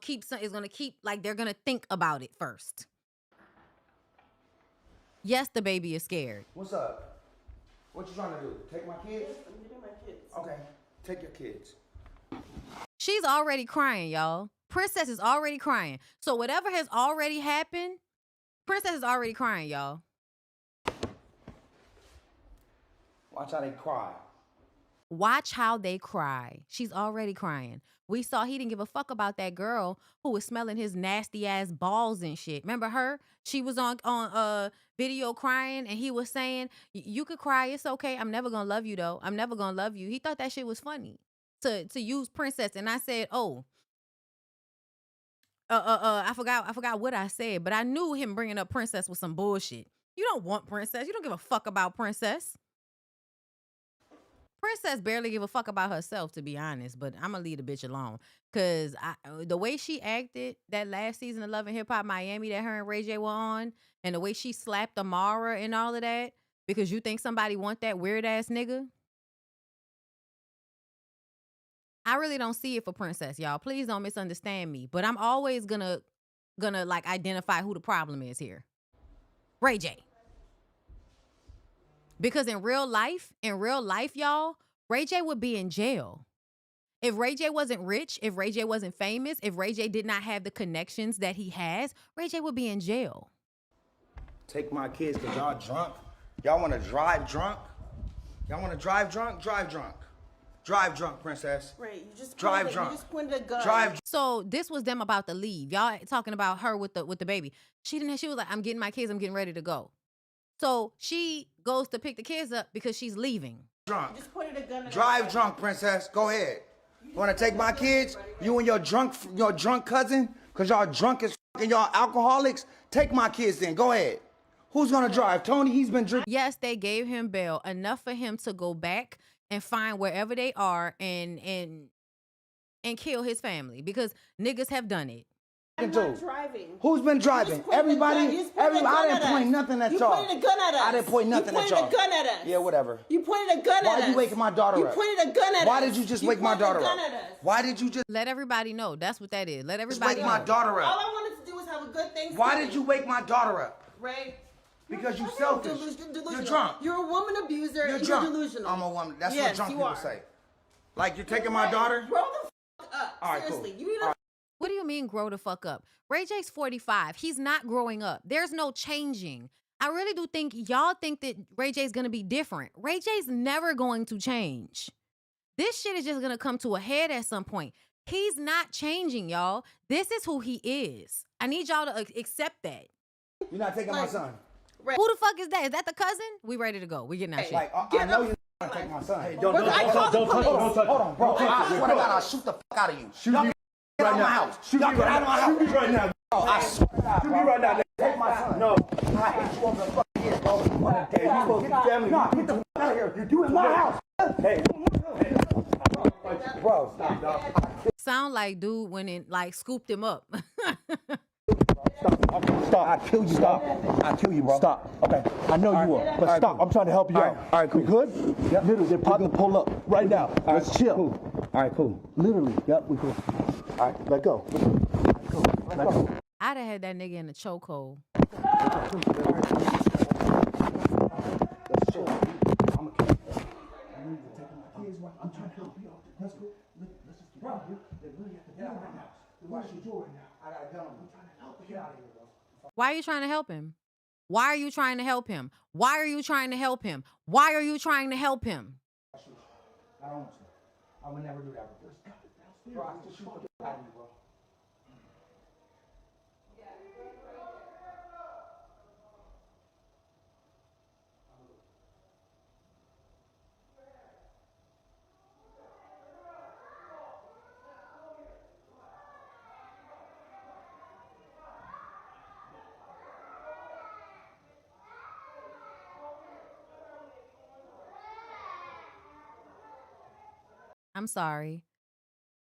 keep like they're gonna think about it first. Yes, the baby is scared. What's up? What you trying to do? Take my kids? Yes, I'm getting my kids. Okay, take your kids. She's already crying, y'all. Princess is already crying. So whatever has already happened, Princess is already crying, y'all. Watch how they cry. Watch how they cry. She's already crying. We saw he didn't give a fuck about that girl who was smelling his nasty ass balls and shit. Remember her? She was on video crying and he was saying, you could cry, it's okay. I'm never gonna love you though. I'm never gonna love you. He thought that shit was funny to use Princess. And I said, oh, I forgot what I said, but I knew him bringing up Princess was some bullshit. You don't want Princess. You don't give a fuck about Princess. Princess barely give a fuck about herself, to be honest, but I'm gonna leave the bitch alone. Cause the way she acted that last season of Love and Hip Hop Miami that her and Ray J were on, and the way she slapped Amara and all of that, because you think somebody want that weird ass nigga. I really don't see it for Princess, y'all. Please don't misunderstand me. But I'm always gonna like identify who the problem is here. Ray J. Because in real life, y'all, Ray J would be in jail. If Ray J wasn't rich, if Ray J wasn't famous, if Ray J did not have the connections that he has, Ray J would be in jail. Take my kids because y'all drunk. Y'all want to drive drunk? Y'all want to drive drunk? Drive drunk. Drive drunk, Princess. Right, you just drive drunk. You just pointed a gun. Drive. So this was them about to leave. Y'all talking about her with the baby. She was like, I'm getting my kids, I'm getting ready to go. So she goes to pick the kids up because she's leaving. Drunk. You just pointed a gun. Drive drunk, Princess. Go ahead. You want to take my kids? You and your drunk cousin? Because y'all drunk as fuck and y'all alcoholics? Take my kids then. Go ahead. Who's going to drive? Tony, he's been drinking. Yes, they gave him bail, enough for him to go back and find wherever they are and kill his family because niggas have done it. I'm not driving. Who's been driving? Everybody. I didn't point nothing at y'all. You pointed a gun at us. I didn't point nothing at y'all. You pointed a gun at us. Yeah, whatever. You pointed a gun at us. Why you waking my daughter up? You pointed a gun at us. Why did you just wake my daughter up? Why did you just let everybody know? That's what that is. Let everybody wake my daughter up. All I wanted to do was have a good Thanksgiving. Why did you wake my daughter up? Ray. Because you selfish. You're drunk. You're a woman abuser. You're and drunk. You're delusional. I'm a woman. That's yes, what drunk you people are. say. Like you're taking my daughter? Grow the fuck up. All right, seriously. cool. You need to. What do you mean grow the fuck up? Ray J's 45. He's not growing up. There's no changing. I really do think y'all think that Ray J's gonna be different. Ray J's never going to change. This shit is just gonna come to a head at some point. He's not changing, y'all. This is who he is. I need y'all to accept that. You're not taking my son. Ray. Who the fuck is that? Is that the cousin? We ready to go. We getting our shit. Like, I know you're not taking my son. Hey, don't touch him. Hold on, bro. I swear to God, I'll shoot the fuck out of you. Shoot me get out of my house. Y'all get out of my house. Shoot me right now. Oh, I swear to God, Shoot me right now. take my son. No. I hate you over the fucking years, bro. Hey, you supposed to be family. Nah, get the fuck out of here. You do it in my house. Hey. Bro, stop, dog. Sound like dude when it like scooped him up. Stop. I kill you. Stop. I kill you, bro. Stop. Okay. I know you will. But stop. Cool. I'm trying to help you out. All right, cool. We good? Yep. Literally, they're about to pull up right now. Let's chill. Cool. All right, cool. Literally. Yep, we cool. All right, let go. Let go. I'd have had that nigga in the chokehold. Let's chill. I'm a kid. I'm trying to help you out. Let's go. Let's just get out here. They really have to get out right now. Watch your door right now. I got a gun on me. I'm trying to help you. Get out of here, bro. Why are you trying to help him? Why are you trying to help him? Why are you trying to help him? Why are you trying to help him? I don't want to. I'm gonna never do that, bro. Bro, I just shoot the fuck out of you, bro. I'm sorry.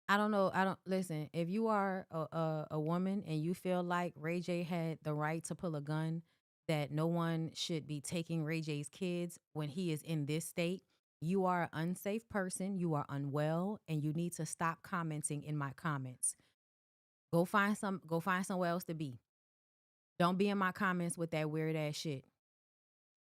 I don't know. I don't listen. If you are a woman and you feel like Ray J had the right to pull a gun, that no one should be taking Ray J's kids when he is in this state, you are an unsafe person. You are unwell, and you need to stop commenting in my comments. Go find somewhere else to be. Don't be in my comments with that weird ass shit.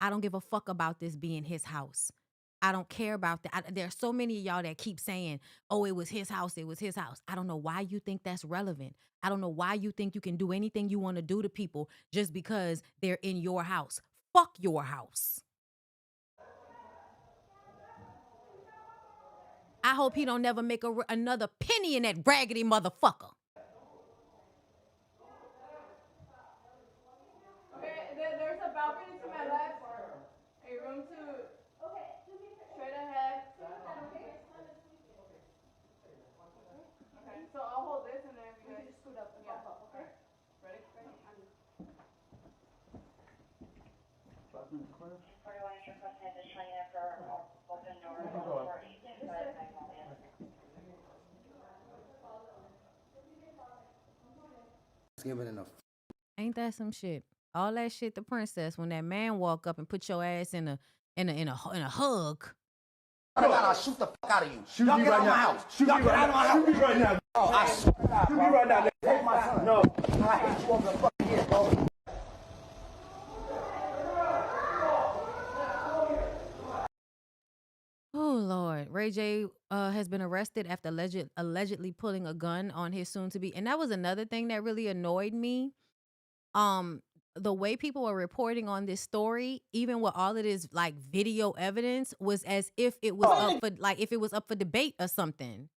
I don't give a fuck about this being his house. I don't care about that. There are so many of y'all that keep saying, oh, it was his house. It was his house. I don't know why you think that's relevant. I don't know why you think you can do anything you want to do to people just because they're in your house. Fuck your house. I hope he don't never make another penny in that raggedy motherfucker. Okay, there's a balcony to my left. A room to straight ahead. Okay, so I'll hold this and then you just scoot up and pop up, okay? Ready? Ain't that some shit? All that shit, the princess. When that man walk up and put your ass in a hug. I'll shoot the fuck out of you. Shoot Y'all me get right out of my now. house. Shoot Y'all me get right out of my now. house. Shoot me right now. Oh, I swear to God, Shoot bro. me right now. Take my son. No. I hit you over the fucking head, bro. Oh, Lord. Ray J has been arrested after allegedly pulling a gun on his soon-to-be. And that was another thing that really annoyed me. The way people were reporting on this story, even with all of this like video evidence, was as if it was up for debate or something.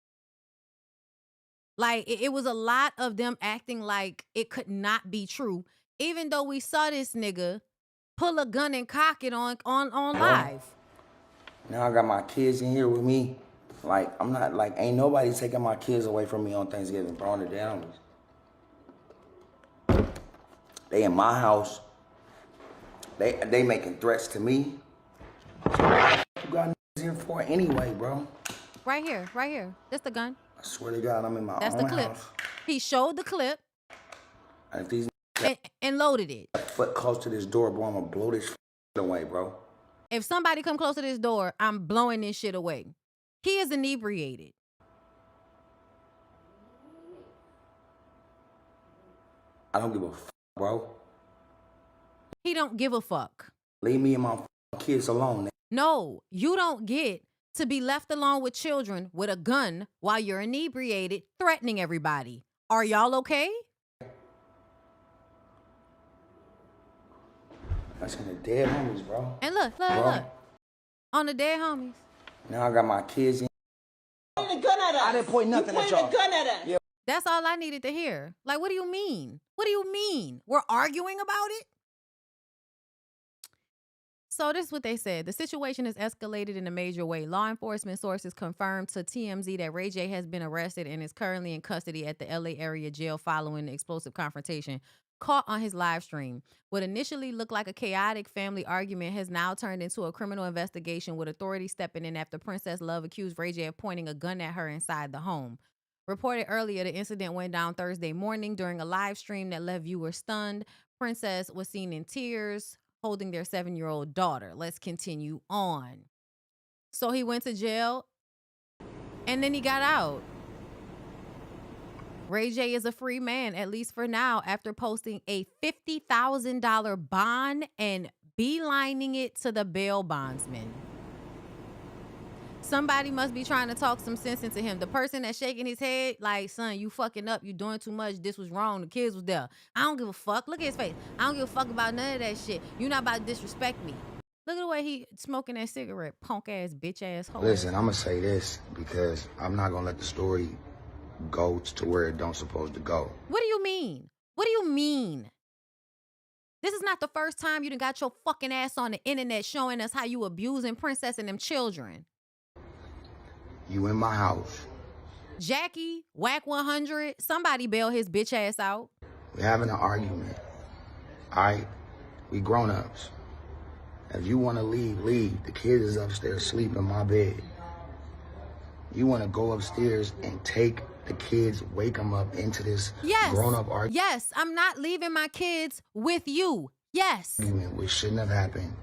Like it was a lot of them acting like it could not be true, even though we saw this nigga pull a gun and cock it on live. Now I got my kids in here with me. Like, I'm not, like, ain't nobody taking my kids away from me on Thanksgiving, bro, on the damn. They in my house. They making threats to me. You got niggas here for anyway, bro. Right here. That's the gun. I swear to God, I'm in my That's own the clip. house. He showed the clip And if these and loaded it. foot close to this door, bro, I'm gonna blow this away, bro. If somebody come close to this door, I'm blowing this shit away. He is inebriated. I don't give a fuck, bro. He don't give a fuck. Leave me and my kids alone. No, you don't get to be left alone with children with a gun while you're inebriated, threatening everybody. Are y'all okay? That's in the dead homies, bro. And look. On the dead homies. Now I got my kids in. Pointing a gun at us. I didn't point nothing at y'all. You pointed a gun at us. Yeah. That's all I needed to hear. Like, what do you mean? What do you mean? We're arguing about it? So this is what they said. The situation has escalated in a major way. Law enforcement sources confirmed to TMZ that Ray J has been arrested and is currently in custody at the LA area jail following the explosive confrontation caught on his live stream. What initially looked like a chaotic family argument has now turned into a criminal investigation, with authorities stepping in after Princess Love accused Ray J of pointing a gun at her inside the home. Reported earlier, the incident went down Thursday morning during a live stream that left viewers stunned. Princess was seen in tears, holding their 7-year-old daughter. Let's continue on. So he went to jail, and then he got out. Ray J is a free man, at least for now, after posting a $50,000 bond and beelining it to the bail bondsman. Somebody must be trying to talk some sense into him. The person that's shaking his head, like, son, you fucking up. You doing too much. This was wrong. The kids was there. I don't give a fuck. Look at his face. I don't give a fuck about none of that shit. You're not about to disrespect me. Look at the way he smoking that cigarette, punk ass, bitch ass hoe. Listen, I'm gonna say this because I'm not gonna let the story go to where it don't supposed to go. What do you mean? What do you mean? This is not the first time you done got your fucking ass on the internet showing us how you abusing Princess and them children. You in my house. Jackie, Whack 100, somebody bail his bitch ass out. We're having an argument. All right? We grown-ups. If you want to leave, leave. The kids is upstairs sleeping in my bed. You want to go upstairs and take the kids, wake them up into this grown-up argument. Yes, I'm not leaving my kids with you. Yes. Which shouldn't have happened.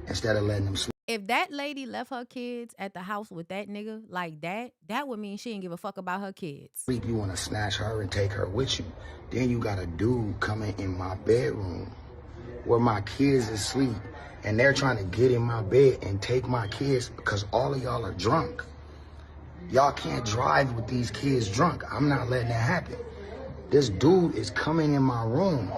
Instead of letting them sleep. If that lady left her kids at the house with that nigga like that, that would mean she didn't give a fuck about her kids. You want to snatch her and take her with you. Then you got a dude coming in my bedroom where my kids is asleep, and they're trying to get in my bed and take my kids because all of y'all are drunk. Y'all can't drive with these kids drunk. I'm not letting that happen. This dude is coming in my room,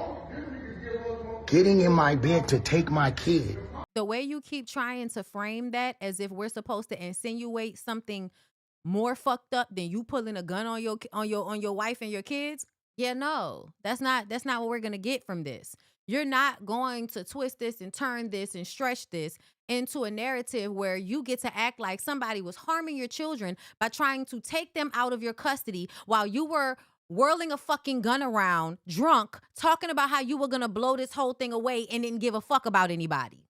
getting in my bed to take my kid. The way you keep trying to frame that as if we're supposed to insinuate something more fucked up than you pulling a gun on your wife and your kids, yeah, no, that's not what we're gonna get from this. You're not going to twist this and turn this and stretch this into a narrative where you get to act like somebody was harming your children by trying to take them out of your custody while you were whirling a fucking gun around, drunk, talking about how you were gonna blow this whole thing away and didn't give a fuck about anybody.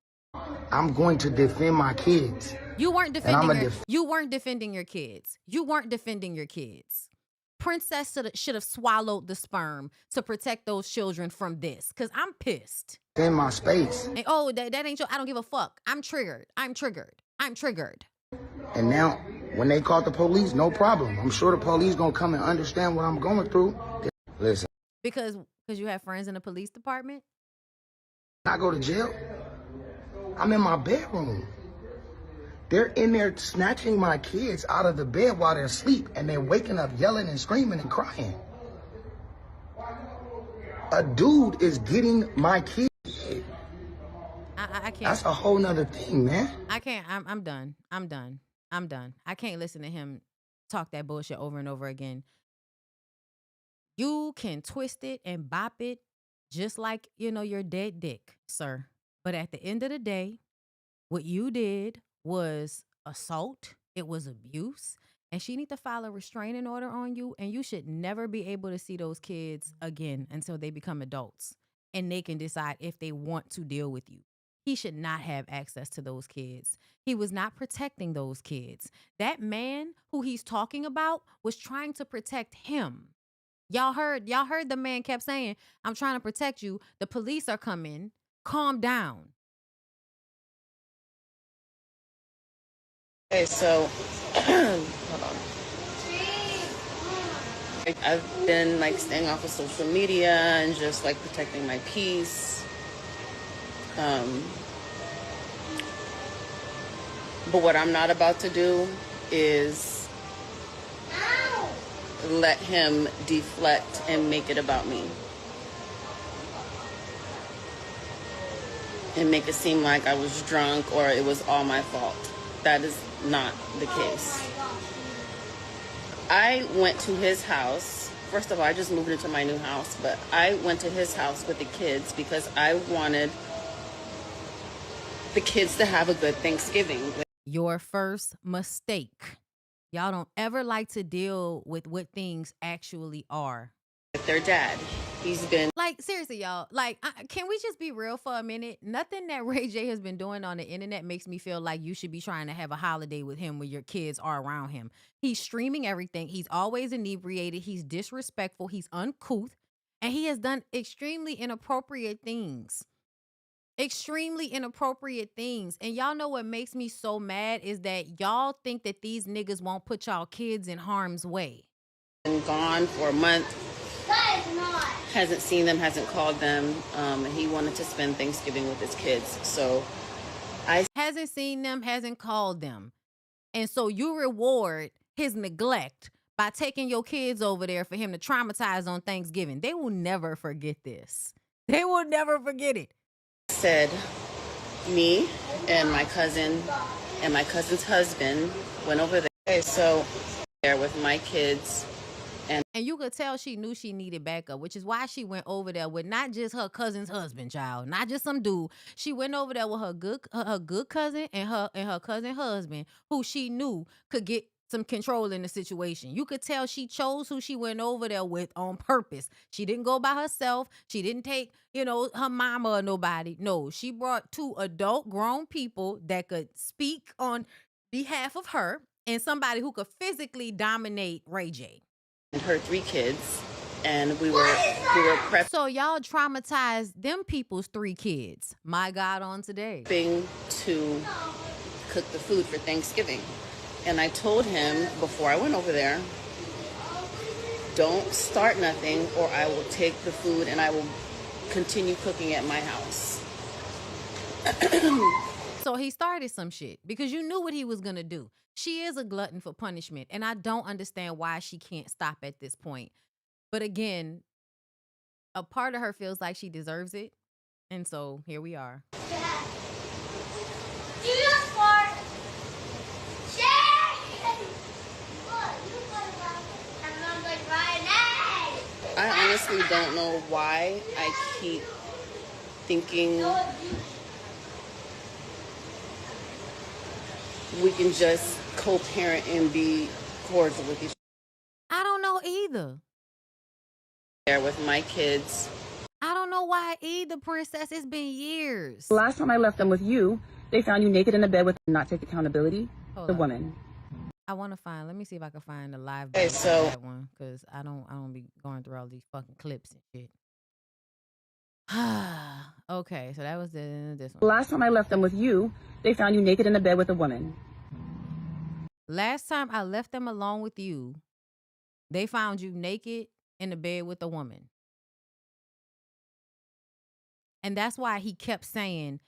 I'm going to defend my kids. You weren't defending you weren't defending your kids. You weren't defending your kids. Princess should have swallowed the sperm to protect those children from this. Cause I'm pissed. In my space. And oh, that ain't your, I don't give a fuck. I'm triggered. I'm triggered. I'm triggered. And now, when they call the police, no problem. I'm sure the police gonna come and understand what I'm going through. Listen. Because you have friends in the police department? I go to jail. I'm in my bedroom. They're in there snatching my kids out of the bed while they're asleep, and they're waking up yelling and screaming and crying. A dude is getting my kids. I can't. That's a whole nother thing, man. I can't. I'm done. I'm done. I'm done. I can't listen to him talk that bullshit over and over again. You can twist it and bop it just like, your dead dick, sir. But at the end of the day, what you did was assault. It was abuse. And she need to file a restraining order on you. And you should never be able to see those kids again until they become adults. And they can decide if they want to deal with you. He should not have access to those kids. He was not protecting those kids. That man who he's talking about was trying to protect him. Y'all heard the man kept saying, I'm trying to protect you. The police are coming. Calm down. Okay, so hold on. I've been staying off of social media and just protecting my peace. But what I'm not about to do is let him deflect and make it about me. And make it seem like I was drunk or it was all my fault. That is not the case. I went to his house. First of all, I just moved into my new house, but I went to his house with the kids because I wanted the kids to have a good Thanksgiving. Your first mistake. Y'all don't ever like to deal with what things actually are. With their dad. He's been seriously, y'all, can we just be real for a minute? Nothing that Ray J has been doing on the internet makes me feel like you should be trying to have a holiday with him where your kids are around him. He's streaming everything. He's always inebriated. He's disrespectful. He's uncouth. And he has done extremely inappropriate things. Extremely inappropriate things. And y'all know what makes me so mad is that y'all think that these niggas won't put y'all kids in harm's way. Been gone for a month. Hasn't seen them, hasn't called them, and he wanted to spend Thanksgiving with his kids. So hasn't seen them, hasn't called them. And so you reward his neglect by taking your kids over there for him to traumatize on Thanksgiving. They will never forget this. They will never forget it. Said Me and my cousin and my cousin's husband went over there. So there with my kids. And you could tell she knew she needed backup, which is why she went over there with not just her cousin's husband, child, not just some dude. She went over there with her good cousin and her cousin husband, who she knew could get some control in the situation. You could tell she chose who she went over there with on purpose. She didn't go by herself. She didn't take, her mama or nobody. No, she brought 2 adult grown people that could speak on behalf of her and somebody who could physically dominate Ray J. And her 3 kids, and we were prepping. So y'all traumatized them people's 3 kids. My God, on today. To cook the food for Thanksgiving. And I told him before I went over there, don't start nothing or I will take the food and I will continue cooking at my house. So he started some shit because you knew what he was going to do. She is a glutton for punishment, and I don't understand why she can't stop at this point. But again, a part of her feels like she deserves it, and so here we are. I honestly don't know why I keep thinking we can just co-parent and be cordial with each other. I don't know either. There with my kids. I don't know why either, princess. It's been years. The last time I left them with you, they found you naked in the bed with not take accountability. The woman. I want to find. Let me see if I can find the live. Okay, so that one because I don't be going through all these fucking clips and shit. Okay, so that was this one. The last time I left them with you, they found you naked in the bed with a woman. Last time I left them alone with you, they found you naked in the bed with a woman. And that's why he kept saying,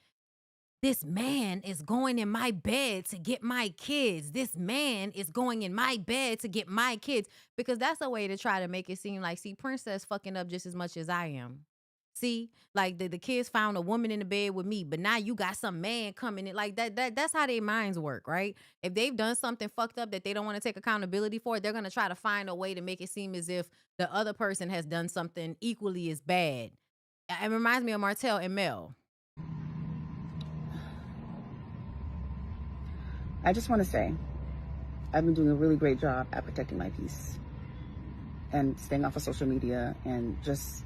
this man is going in my bed to get my kids. This man is going in my bed to get my kids. Because that's a way to try to make it seem like, see, Princess fucking up just as much as I am. See, like the kids found a woman in the bed with me, but now you got some man coming in like that. That's how their minds work, right? If they've done something fucked up that they don't want to take accountability for, they're going to try to find a way to make it seem as if the other person has done something equally as bad. It reminds me of Martell and Mel. I just want to say, I've been doing a really great job at protecting my peace and staying off of social media and just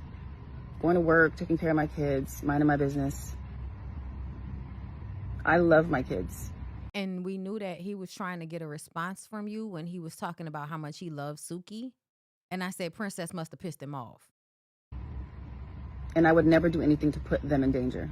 going to work, taking care of my kids, minding my business. I love my kids. And we knew that he was trying to get a response from you when he was talking about how much he loves Suki. And I said, Princess must have pissed him off. And I would never do anything to put them in danger.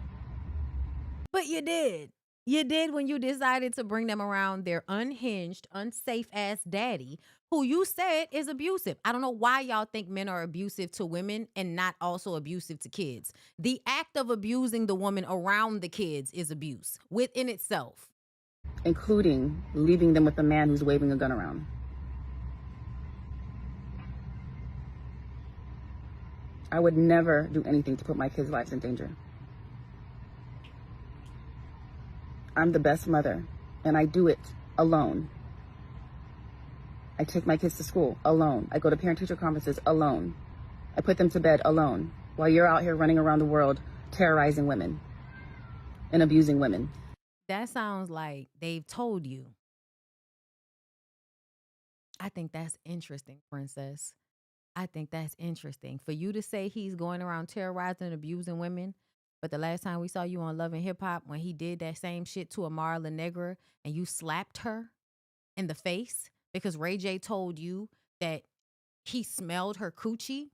But you did. You did when you decided to bring them around their unhinged, unsafe-ass daddy, who you said is abusive. I don't know why y'all think men are abusive to women and not also abusive to kids. The act of abusing the woman around the kids is abuse within itself. Including leaving them with a man who's waving a gun around. I would never do anything to put my kids' lives in danger. I'm the best mother, and I do it alone. I take my kids to school alone. I go to parent-teacher conferences alone. I put them to bed alone, while you're out here running around the world terrorizing women and abusing women. That sounds like they've told you. I think that's interesting, Princess. I think that's interesting. For you to say he's going around terrorizing and abusing women, but the last time we saw you on Love and Hip Hop, when he did that same shit to Amara La Negra and you slapped her in the face because Ray J told you that he smelled her coochie.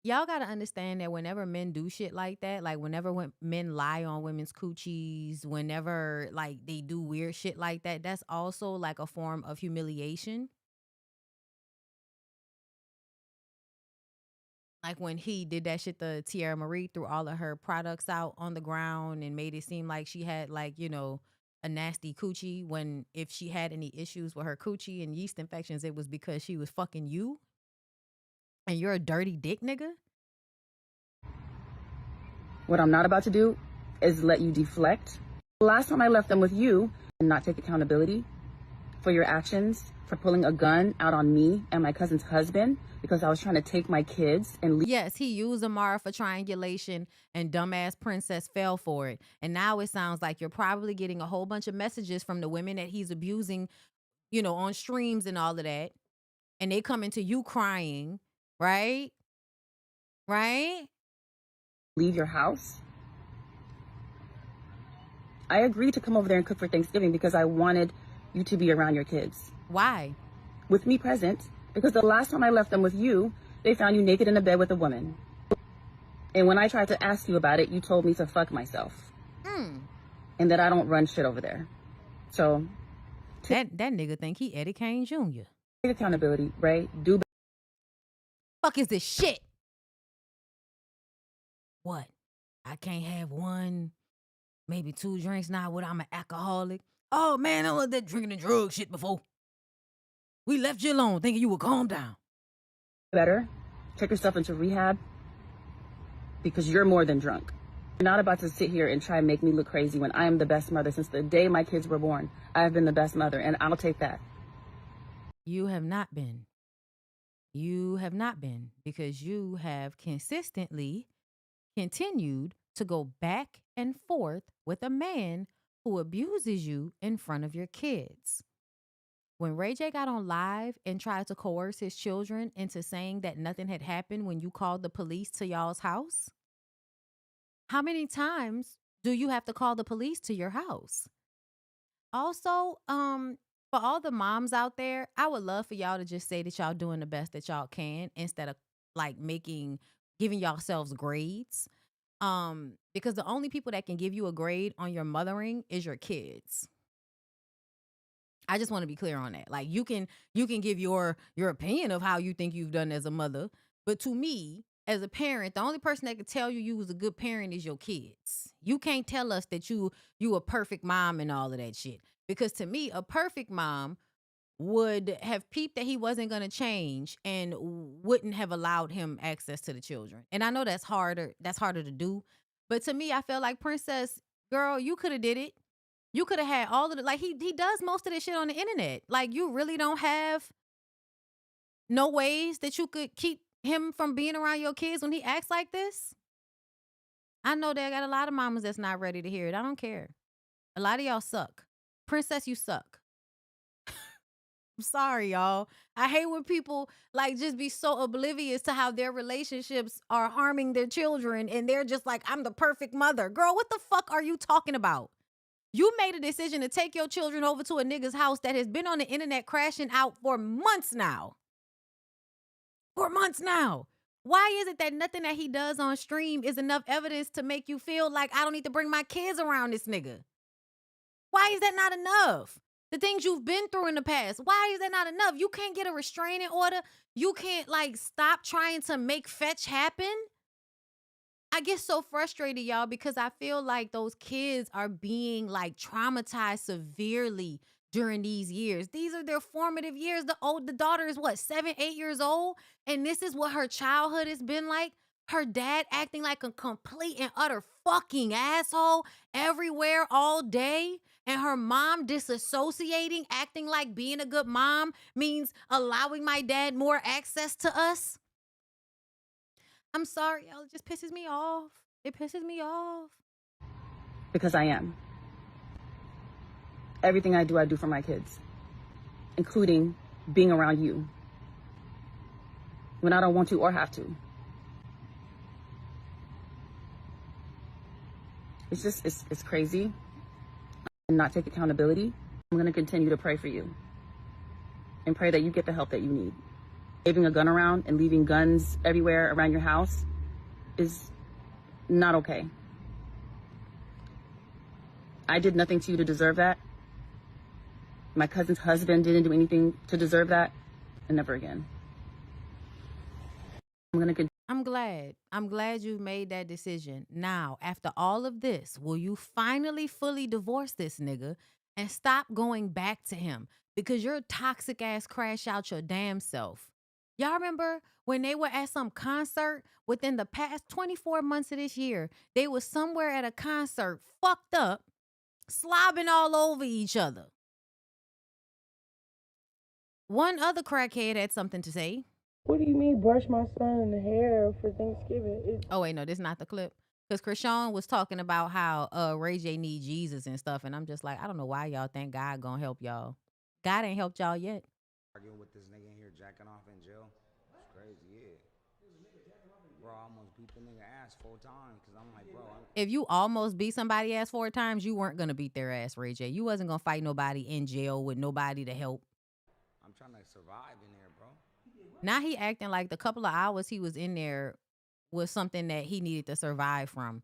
Y'all got to understand that whenever men do shit like that, like whenever men lie on women's coochies, whenever like they do weird shit like that, that's also like a form of humiliation. Like when he did that shit to Peja Amari, threw all of her products out on the ground and made it seem like she had like, you know, a nasty coochie, when if she had any issues with her coochie and yeast infections, it was because she was fucking you and you're a dirty dick nigga. What I'm not about to do is let you deflect. The last time I left them with you and not take accountability for your actions, for pulling a gun out on me and my cousin's husband because I was trying to take my kids and leave. Yes, he used Amara for triangulation and dumbass Princess fell for it. And now it sounds like you're probably getting a whole bunch of messages from the women that he's abusing, you know, on streams and all of that. And they coming to you crying, right? Right? Leave your house. I agreed to come over there and cook for Thanksgiving because I wanted you to be around your kids. Why? With me present, because the last time I left them with you, they found you naked in a bed with a woman. And when I tried to ask you about it, you told me to fuck myself. And that I don't run shit over there. So that nigga think he Eddie Kane Jr. Take accountability, right? Do fuck is this shit? What? I can't have one, maybe 2 drinks now. What? I'm an alcoholic. Oh man, I was that drinking and drug shit before. We left you alone, thinking you would calm down. better. Take yourself into rehab because you're more than drunk. You're not about to sit here and try and make me look crazy when I am the best mother since the day my kids were born. I have been the best mother, and I'll take that. You have not been. You have not been, because you have consistently continued to go back and forth with a man who abuses you in front of your kids. When Ray J got on live and tried to coerce his children into saying that nothing had happened when you called the police to y'all's house, how many times do you have to call the police to your house? Also, for all the moms out there, I would love for y'all to just say that y'all doing the best that y'all can instead of like giving yourselves grades. Because the only people that can give you a grade on your mothering is your kids. I just want to be clear on that. Like you can give your opinion of how you think you've done as a mother, but to me, as a parent, the only person that can tell you was a good parent is your kids. You can't tell us that you a perfect mom and all of that shit. Because to me, a perfect mom would have peeped that he wasn't going to change and wouldn't have allowed him access to the children. And I know that's harder to do. But to me, I feel like Princess, girl, you could have did it. You could have had all of it. Like he does most of this shit on the internet. Like you really don't have no ways that you could keep him from being around your kids when he acts like this. I know that I got a lot of mamas that's not ready to hear it. I don't care. A lot of y'all suck. Princess, you suck. I'm sorry, y'all. I hate when people like just be so oblivious to how their relationships are harming their children and they're just like, I'm the perfect mother. Girl, what the fuck are you talking about? You made a decision to take your children over to a nigga's house that has been on the internet crashing out for months now. For months now. Why is it that nothing that he does on stream is enough evidence to make you feel like I don't need to bring my kids around this nigga? Why is that not enough? The things you've been through in the past, why is that not enough? You can't get a restraining order. You can't like stop trying to make fetch happen. I get so frustrated, y'all, because I feel like those kids are being like traumatized severely during these years. These are their formative years. The daughter is what, 7, 8 years old? And this is what her childhood has been like. Her dad acting like a complete and utter fucking asshole everywhere all day. And her mom disassociating, acting like being a good mom means allowing my dad more access to us. I'm sorry, y'all. It just pisses me off. It pisses me off. Because I am. Everything I do for my kids, including being around you when I don't want to or have to. It's just, it's crazy. And not take accountability. I'm going to continue to pray for you and pray that you get the help that you need. Waving a gun around and leaving guns everywhere around your house is not okay. I did nothing to you to deserve that. My cousin's husband didn't do anything to deserve that, and never again. I'm glad you made that decision. Now, after all of this, will you finally fully divorce this nigga and stop going back to him? Because you're a toxic ass crash out your damn self. Y'all remember when they were at some concert within the past 24 months of this year? They was somewhere at a concert, fucked up, slobbing all over each other. One other crackhead had something to say. What do you mean brush my son hair for Thanksgiving? Oh, wait, no, this is not the clip. Because Krishan was talking about how Ray J need Jesus and stuff. And I'm just like, I don't know why y'all think God gonna help y'all. God ain't helped y'all yet. Arguing with this nigga in here jacking off in jail. It's crazy, yeah. Bro, I almost beat the nigga ass 4 times because I'm like, bro. If you almost beat somebody ass 4 times, you weren't gonna beat their ass, Ray J. You wasn't gonna fight nobody in jail with nobody to help. I'm trying to survive in there, bro. Now he acting like the couple of hours he was in there was something that he needed to survive from.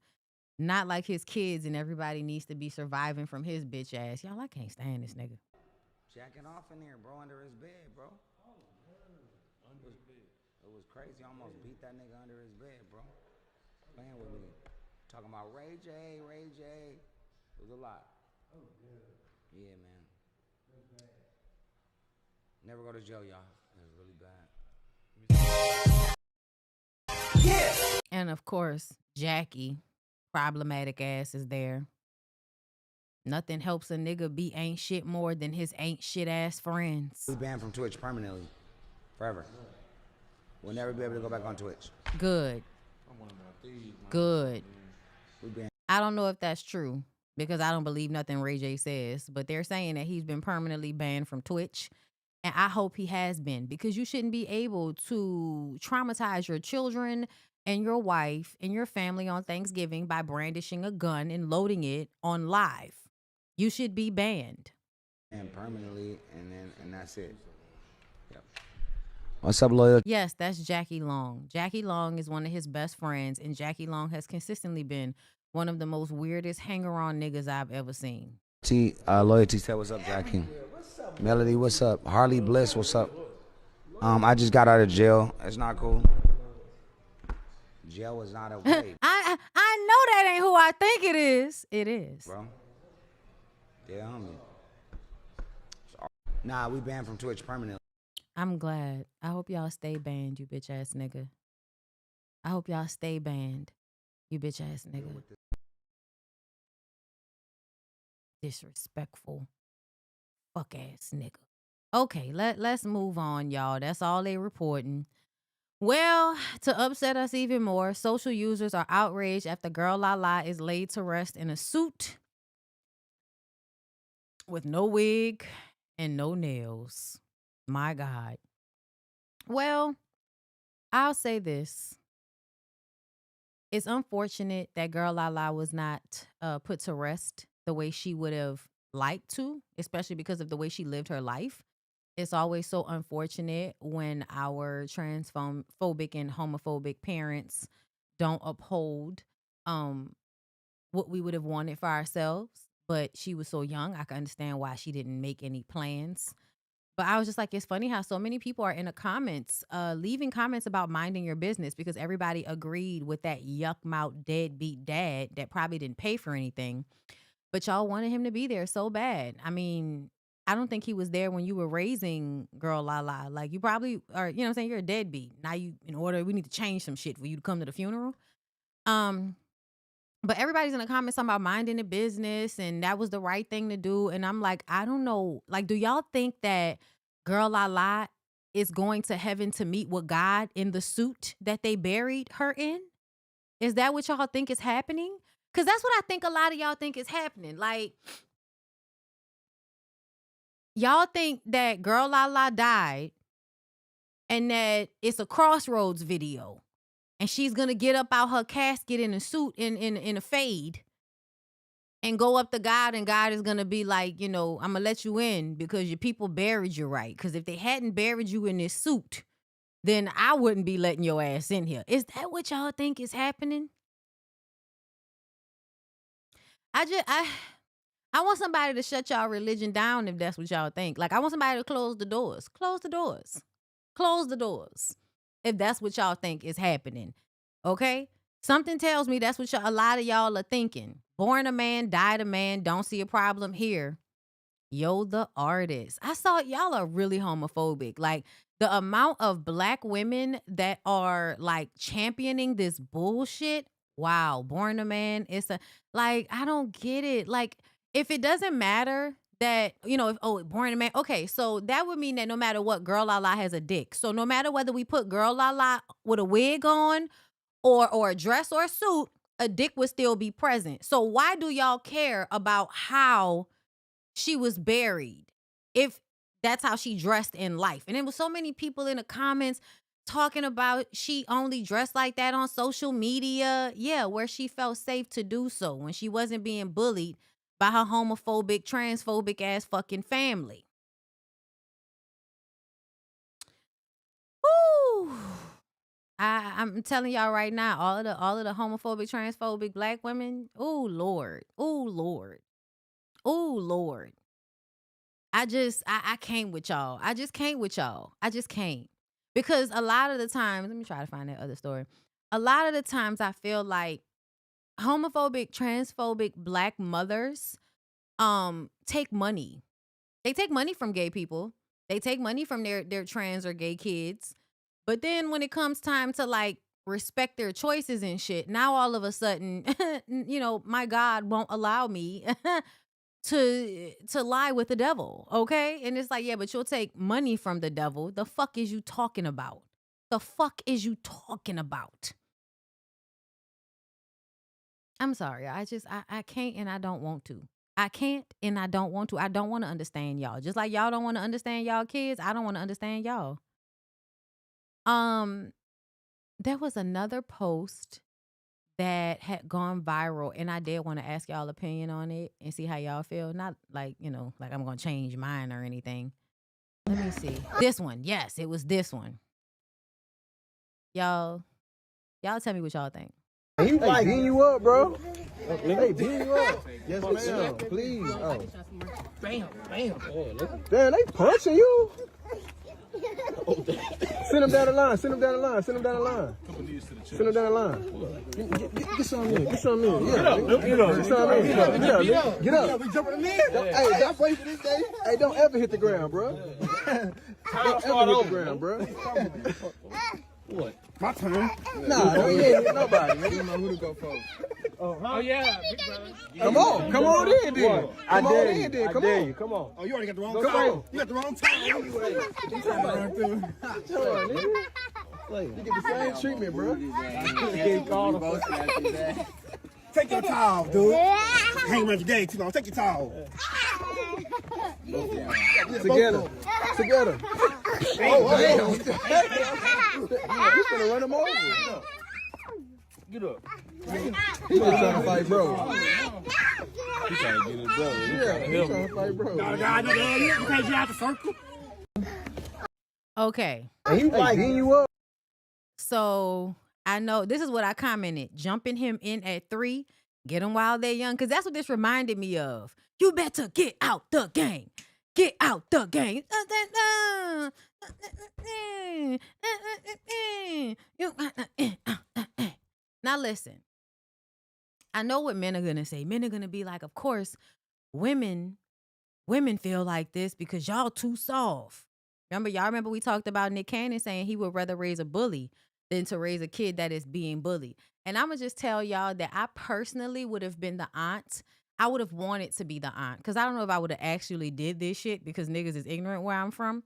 Not like his kids and everybody needs to be surviving from his bitch ass. Y'all, I can't stand this nigga. Jacking off in there, bro, under his bed, bro. It was crazy. I almost beat that nigga under his bed, bro. Playing with me. Talking about Ray J. It was a lot. Yeah, man. Never go to jail, y'all. It was really bad. Yeah. And of course, Jackie, problematic ass, is there. Nothing helps a nigga be ain't shit more than his ain't shit ass friends. We banned from Twitch permanently. Forever. We'll never be able to go back on Twitch. Good. Good. I don't know if that's true because I don't believe nothing Ray J says, but they're saying that he's been permanently banned from Twitch. And I hope he has been, because you shouldn't be able to traumatize your children and your wife and your family on Thanksgiving by brandishing a gun and loading it on live. You should be banned. And permanently, and that's it. Yep. What's up, loyal? Yes, that's Jackie Long. Jackie Long is one of his best friends, and Jackie Long has consistently been one of the most weirdest hanger-on niggas I've ever seen. Loyalty said, what's up, Jackie? Melody, what's up? Harley Bliss, what's up? I just got out of jail. It's not cool. Jail was not okay. I know that ain't who I think it is. It is. Bro. Yeah, homie. Nah, we banned from Twitch permanently. I'm glad. I hope y'all stay banned, you bitch ass nigga. I hope y'all stay banned, you bitch ass nigga. Disrespectful. Fuck ass nigga. Okay, let's move on, y'all. That's all they reporting. Well, to upset us even more, social users are outraged after girl LALA is laid to rest in a suit with no wig and no nails. My God. Well, I'll say this. It's unfortunate that girl LALA was not put to rest the way she would have liked to, especially because of the way she lived her life. It's always so unfortunate when our transphobic and homophobic parents don't uphold what we would have wanted for ourselves. But she was so young, I can understand why she didn't make any plans. But I was just like, it's funny how so many people are in the comments, leaving comments about minding your business because everybody agreed with that yuck mouth deadbeat dad that probably didn't pay for anything. But y'all wanted him to be there so bad. I mean, I don't think he was there when you were raising girl LALA. Like, you probably are, you know what I'm saying? You're a deadbeat. Now we need to change some shit for you to come to the funeral. But everybody's in the comments talking about minding the business and that was the right thing to do. And I'm like, I don't know. Like, do y'all think that girl LALA is going to heaven to meet with God in the suit that they buried her in? Is that what y'all think is happening? Because that's what I think a lot of y'all think is happening. Like, y'all think that girl LALA died and that it's a Crossroads video. And she's going to get up out her casket in a suit, in a fade, and go up to God, and God is going to be like, I'm going to let you in because your people buried you right. Because if they hadn't buried you in this suit, then I wouldn't be letting your ass in here. Is that what y'all think is happening? I want somebody to shut y'all religion down if that's what y'all think. Like, I want somebody to close the doors. Close the doors. Close the doors. If that's what y'all think is happening. Okay? Something tells me that's what a lot of y'all are thinking. Born a man, died a man, don't see a problem here. Yo, the artist. I saw y'all are really homophobic. Like the amount of black women that are like championing this bullshit. Wow, born a man. It's a like I don't get it. Like if it doesn't matter that if born a man. Okay, so that would mean that no matter what, Girl LaLa has a dick. So no matter whether we put Girl LaLa with a wig on or a dress or a suit, a dick would still be present. So why do y'all care about how she was buried if that's how she dressed in life? And there was so many people in the comments talking about she only dressed like that on social media. Yeah, where she felt safe to do so when she wasn't being bullied by her homophobic, transphobic ass fucking family. Woo! I'm telling y'all right now, all of the homophobic, transphobic black women. Oh Lord, oh Lord, oh Lord. I can't with y'all. I just can't with y'all. I just can't. Because a lot of the times, let me try to find that other story. A lot of the times I feel like homophobic, transphobic black mothers take money. They take money from gay people. They take money from their trans or gay kids. But then when it comes time to like respect their choices and shit, now all of a sudden, my God won't allow me to lie with the devil, okay? And it's like, yeah, but you'll take money from the devil. The fuck is you talking about? The fuck is you talking about? I'm sorry. I can't and I don't want to. I can't and I don't want to. I don't want to understand y'all. Just like y'all don't want to understand y'all kids, I don't want to understand y'all. There was another post that had gone viral, and I did want to ask y'all opinion on it and see how y'all feel. Not like, like I'm going to change mine or anything. Let me see. This one. Yes, it was this one. Y'all tell me what y'all think. He like beating you up, bro. Hey, beating you up. Yes, ma'am. Please. Oh. Bam, bam. Damn, they punching you. Send him down the line. Send him down the line. Send him down the line. Send him down the line. Get some in. Get some in. Yeah. Get up. Get some in. Get up. Get up. We jumping in there. Hey, don't wait for this day. Hey, don't ever hit the ground, bro. Don't ever hit the ground, bro. What? My turn. Nah, you ain't hit nobody. You don't know who to go for. Oh yeah, big brother. Come on in, then. I dare you. Come on. Come on. Oh, you already got the wrong time. You got the wrong time anyway. You trying to run through. You get the same treatment, bro. Take your towel, dude. Hang around your day too long. Take your towel. Together. Oh, damn. You're gonna run him over. Get up. He's trying to fight, bro. He's trying to get his brother. He's trying to fight, bro. No, you can't get out the circle. Okay. He like beating you up. So I know this is what I commented. Jumping him in at 3, get him while they're young. Because that's what this reminded me of. You better get out the game. Get out the game. Now listen. I know what men are going to say. Men are going to be like, of course, women feel like this because y'all too soft. Y'all remember we talked about Nick Cannon saying he would rather raise a bully than to raise a kid that is being bullied. And I'm going to just tell y'all that I personally would have been the aunt. I would have wanted to be the aunt because I don't know if I would have actually did this shit because niggas is ignorant where I'm from.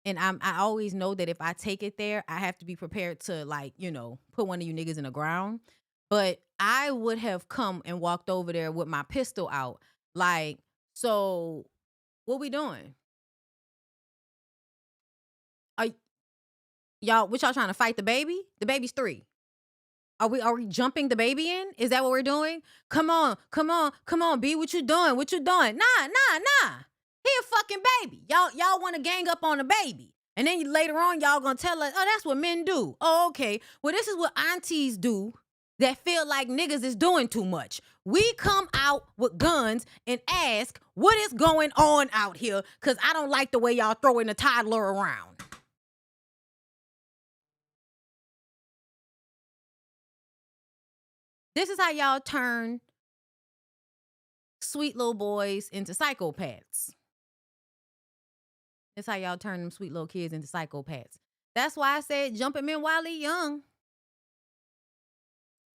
And I always know that if I take it there, I have to be prepared to put one of you niggas in the ground. But I would have come and walked over there with my pistol out. Like, so what we doing? What y'all trying to fight the baby? The baby's 3. Are we jumping the baby in? Is that what we're doing? Come on, B, what you doing? Nah. He a fucking baby. Y'all want to gang up on a baby. And then later on, y'all gonna tell us, oh, that's what men do. Oh, okay. Well, this is what aunties do that feel like niggas is doing too much. We come out with guns and ask, what is going on out here? Because I don't like the way y'all throwing a toddler around. This is how y'all turn sweet little boys into psychopaths. It's how y'all turn them sweet little kids into psychopaths. That's why I said jumping men while he young.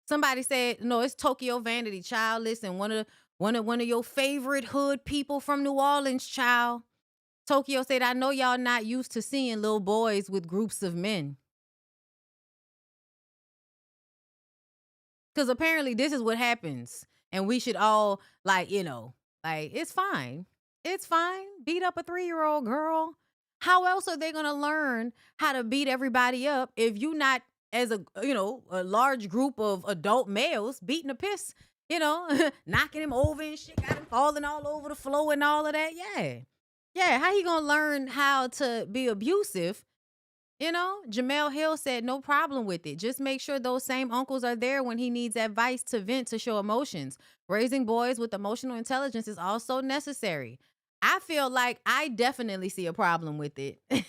Somebody said, no, it's Tokyo Vanity, child. Listen, one of your favorite hood people from New Orleans, child. Tokyo said, I know y'all not used to seeing little boys with groups of men. Because apparently this is what happens. And we should all, like, it's fine. It's fine. Beat up a 3-year-old girl. How else are they going to learn how to beat everybody up if you not, as a large group of adult males beating the piss, knocking him over and shit, got him falling all over the floor and all of that? Yeah, how he going to learn how to be abusive? Jamel Hill said, no problem with it. Just make sure those same uncles are there when he needs advice to vent, to show emotions. Raising boys with emotional intelligence is also necessary. I feel like I definitely see a problem with it. Because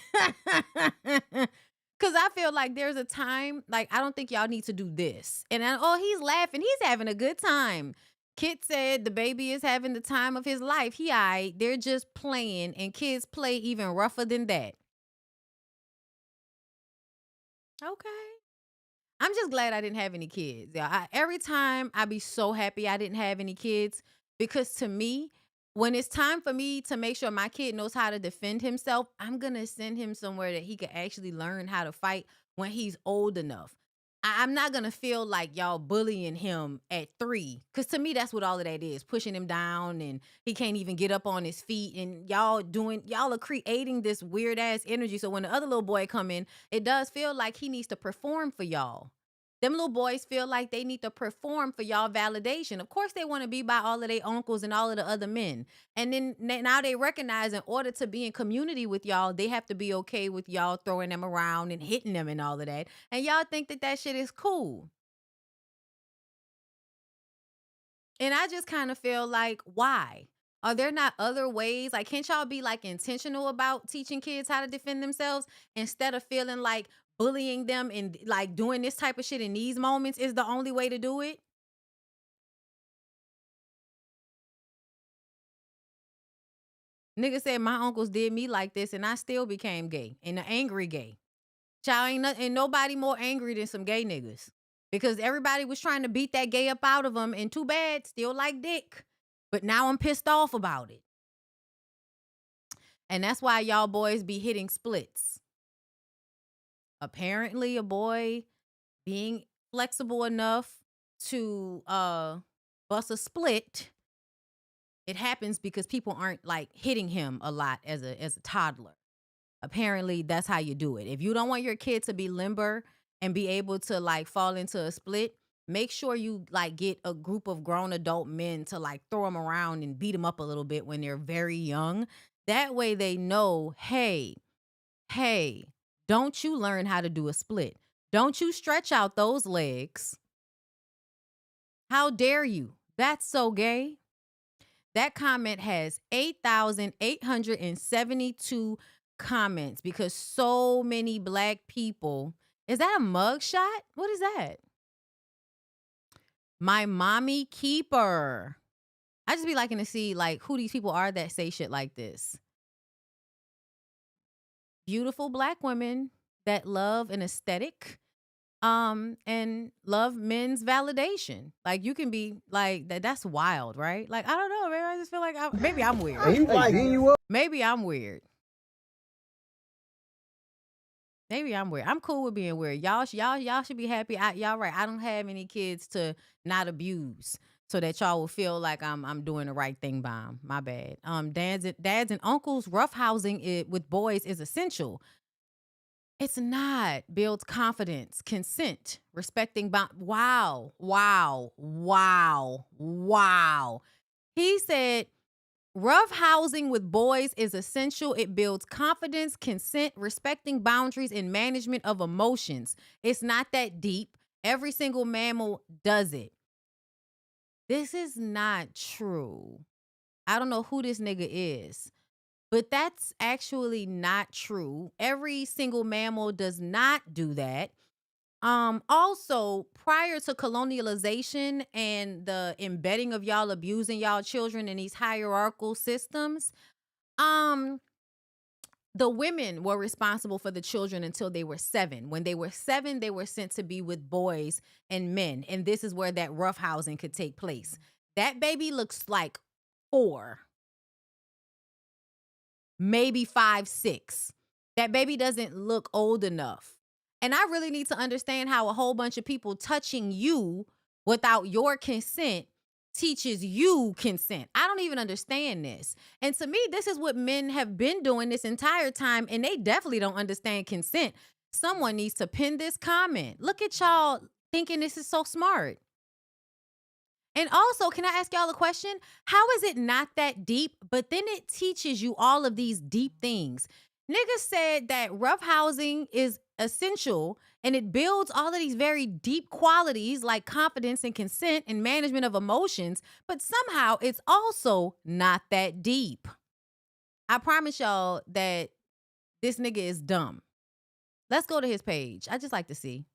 I feel like there's a time, like, I don't think y'all need to do this. And he's laughing. He's having a good time. Kit said the baby is having the time of his life. They're just playing, and kids play even rougher than that. Okay. I'm just glad I didn't have any kids. Yeah, every time I be so happy I didn't have any kids, because to me, when it's time for me to make sure my kid knows how to defend himself, I'm going to send him somewhere that he can actually learn how to fight when he's old enough. I'm not going to feel like y'all bullying him at 3. Because to me, that's what all of that is. Pushing him down and he can't even get up on his feet. And y'all are creating this weird ass energy. So when the other little boy come in, it does feel like he needs to perform for y'all. Them little boys feel like they need to perform for y'all validation. Of course, they want to be by all of their uncles and all of the other men. And then now they recognize in order to be in community with y'all, they have to be okay with y'all throwing them around and hitting them and all of that. And y'all think that shit is cool. And I just kind of feel like, why? Are there not other ways? Like, can't y'all be like intentional about teaching kids how to defend themselves instead of feeling like bullying them and like doing this type of shit in these moments is the only way to do it? Nigga said my uncles did me like this and I still became gay, and an angry gay. Child, ain't nobody more angry than some gay niggas, because everybody was trying to beat that gay up out of them, and too bad, still like dick. But now I'm pissed off about it. And that's why y'all boys be hitting splits. Apparently a boy being flexible enough to bust a split, it happens because people aren't like hitting him a lot as a toddler. Apparently that's how you do it. If you don't want your kid to be limber and be able to like fall into a split, make sure you like get a group of grown adult men to like throw them around and beat them up a little bit when they're very young. That way they know, hey, don't you learn how to do a split. Don't you stretch out those legs. How dare you? That's so gay. That comment has 8,872 comments because so many black people. Is that a mug shot? What is that? My mommy keeper. I just be liking to see like who these people are that say shit like this. Beautiful black women that love an aesthetic and love men's validation. Like, you can be like that. That's wild, right? Like, I don't know, man. I just feel like maybe I'm weird. Maybe I'm weird. Maybe I'm weird. I'm cool with being weird. Y'all should be happy. Y'all right. I don't have any kids to not abuse, so that y'all will feel like I'm doing the right thing by them. My bad. Dads and uncles, roughhousing with boys is essential. It's not. Builds confidence, consent, respecting wow. He said roughhousing with boys is essential. It builds confidence, consent, respecting boundaries, and management of emotions. It's not that deep. Every single mammal does it. This is not true. I don't know who this nigga is, but that's actually not true. Every single mammal does not do that. Also, prior to colonialization and the embedding of y'all abusing y'all children in these hierarchical systems, the women were responsible for the children until they were 7. When they were 7, they were sent to be with boys and men. And this is where that roughhousing could take place. That baby looks like 4, maybe 5, 6. That baby doesn't look old enough. And I really need to understand how a whole bunch of people touching you without your consent teaches you consent. I don't even understand this. And to me, this is what men have been doing this entire time, and they definitely don't understand consent. Someone needs to pin this comment. Look at y'all thinking this is so smart. And also, can I ask y'all a question? How is it not that deep, but then it teaches you all of these deep things? Niggas said that roughhousing is essential and it builds all of these very deep qualities like confidence and consent and management of emotions, but somehow it's also not that deep. I promise y'all that this nigga is dumb. Let's go to his page. I just like to see.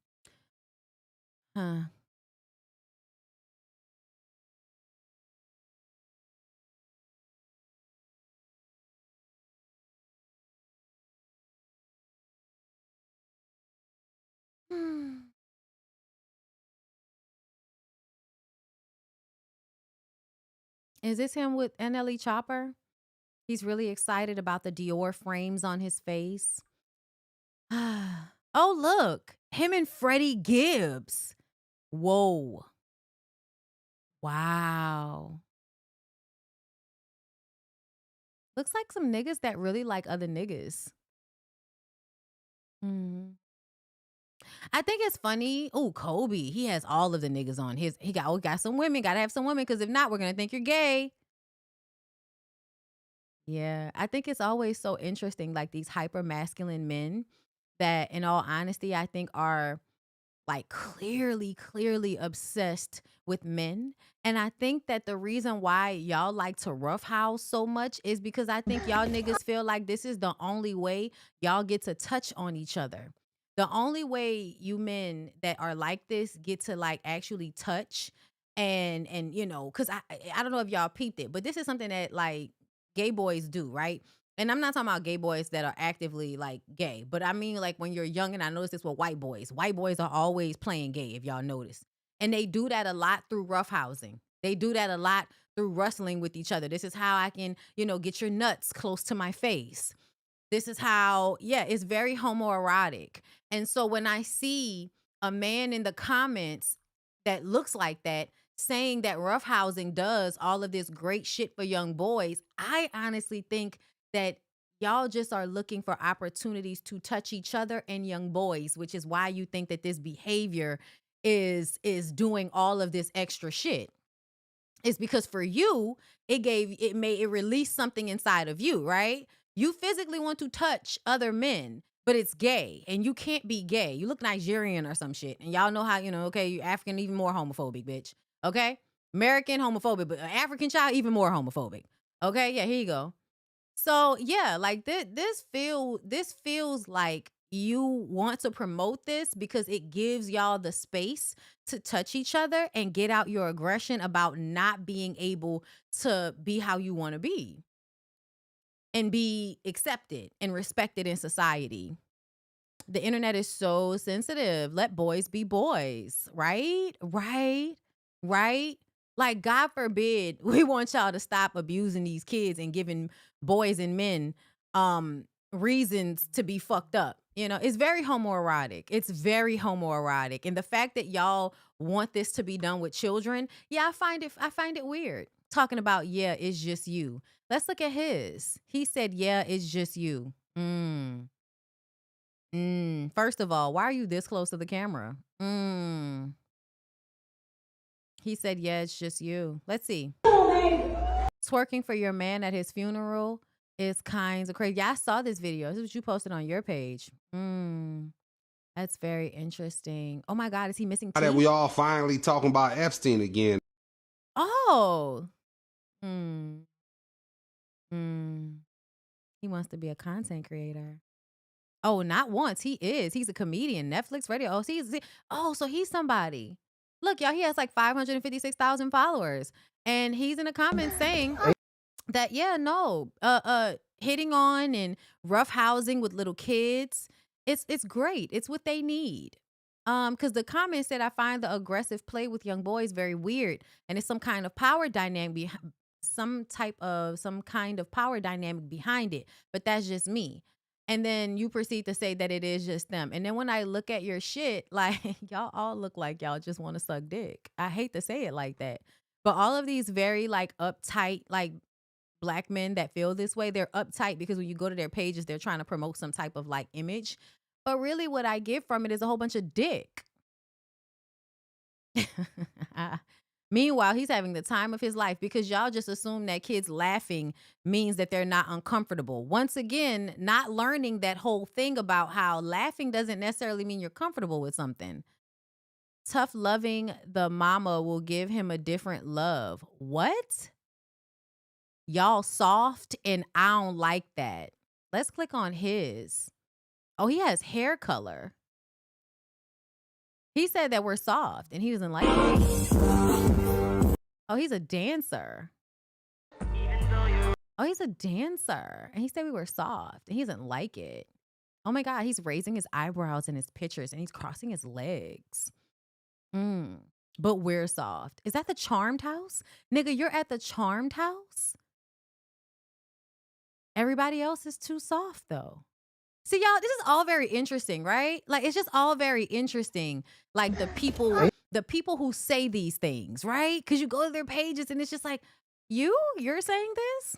Is this him with NLE Chopper? He's really excited about the Dior frames on his face. Oh, look. Him and Freddie Gibbs. Whoa. Wow. Looks like some niggas that really like other niggas. I think it's funny. Oh, Kobe. He has all of the niggas on his. He got some women. Gotta have some women, because if not, we're gonna think you're gay. Yeah, I think it's always so interesting, like these hyper masculine men that, in all honesty, I think are like clearly obsessed with men. And I think that the reason why y'all like to roughhouse so much is because I think y'all niggas feel like this is the only way y'all get to touch on each other. The only way you men that are like this get to like actually touch and you know, because I don't know if y'all peeped it, but this is something that like gay boys do, right? And I'm not talking about gay boys that are actively like gay, but I mean like when you're young, and I notice this with white boys. White boys are always playing gay, if y'all notice. And they do that a lot through roughhousing. They do that a lot through wrestling with each other. This is how I can, you know, get your nuts close to my face. This is how, yeah, it's very homoerotic. And so when I see a man in the comments that looks like that, saying that roughhousing does all of this great shit for young boys, I honestly think that y'all just are looking for opportunities to touch each other and young boys, which is why you think that this behavior is doing all of this extra shit. It's because for you, it released something inside of you, right? You physically want to touch other men, but it's gay, and you can't be gay. You look Nigerian or some shit, and y'all know how, you know, okay, you're African, even more homophobic, bitch. Okay? American, homophobic, but African child, even more homophobic. Okay? Yeah, here you go. So, yeah, like this feels like you want to promote this because it gives y'all the space to touch each other and get out your aggression about not being able to be how you want to be and be accepted and respected in society. The internet is so sensitive. Let boys be boys, right? Like, God forbid, we want y'all to stop abusing these kids and giving boys and men reasons to be fucked up. You know, it's very homoerotic. It's very homoerotic. And the fact that y'all want this to be done with children, yeah, I find it weird. Talking about, yeah, it's just you. Let's look at his. He said, yeah, it's just you. First of all, why are you this close to the camera? He said, yeah, it's just you. Let's see. Twerking for your man at his funeral is kinds of crazy. Yeah, I saw this video. This is what you posted on your page. That's very interesting. Oh my God, is he missing teeth? That we all finally talking about Epstein again. Oh. He wants to be a content creator. Oh, not once. He is. He's a comedian. Netflix, radio. So he's somebody. Look, y'all, he has like 556,000 followers. And he's in the comments saying that, yeah, no, hitting on and rough housing with little kids. It's great. It's what they need. Because the comment said, I find the aggressive play with young boys very weird, and it's some kind of power dynamic, some kind of power dynamic behind it. But that's just me. And then you proceed to say that it is just them. And then when I look at your shit, like y'all all look like y'all just want to suck dick. I hate to say it like that, but all of these very like uptight, like Black men that feel this way, they're uptight because when you go to their pages, they're trying to promote some type of like image. But really what I get from it is a whole bunch of dick. Meanwhile, he's having the time of his life because y'all just assume that kids laughing means that they're not uncomfortable. Once again, not learning that whole thing about how laughing doesn't necessarily mean you're comfortable with something. Tough loving the mama will give him a different love. What? Y'all soft and I don't like that. Let's click on his. Oh, he has hair color. He said that we're soft and he doesn't like it. Oh, he's a dancer. Oh, he's a dancer. And he said we were soft and he doesn't like it. Oh my God, he's raising his eyebrows in his pictures and he's crossing his legs. But we're soft. Is that the Charmed house? Nigga, you're at the Charmed house? Everybody else is too soft though. See, y'all, this is all very interesting, right? Like, it's just all very interesting. Like the people who say these things, right? Because you go to their pages and it's just like, you're saying this?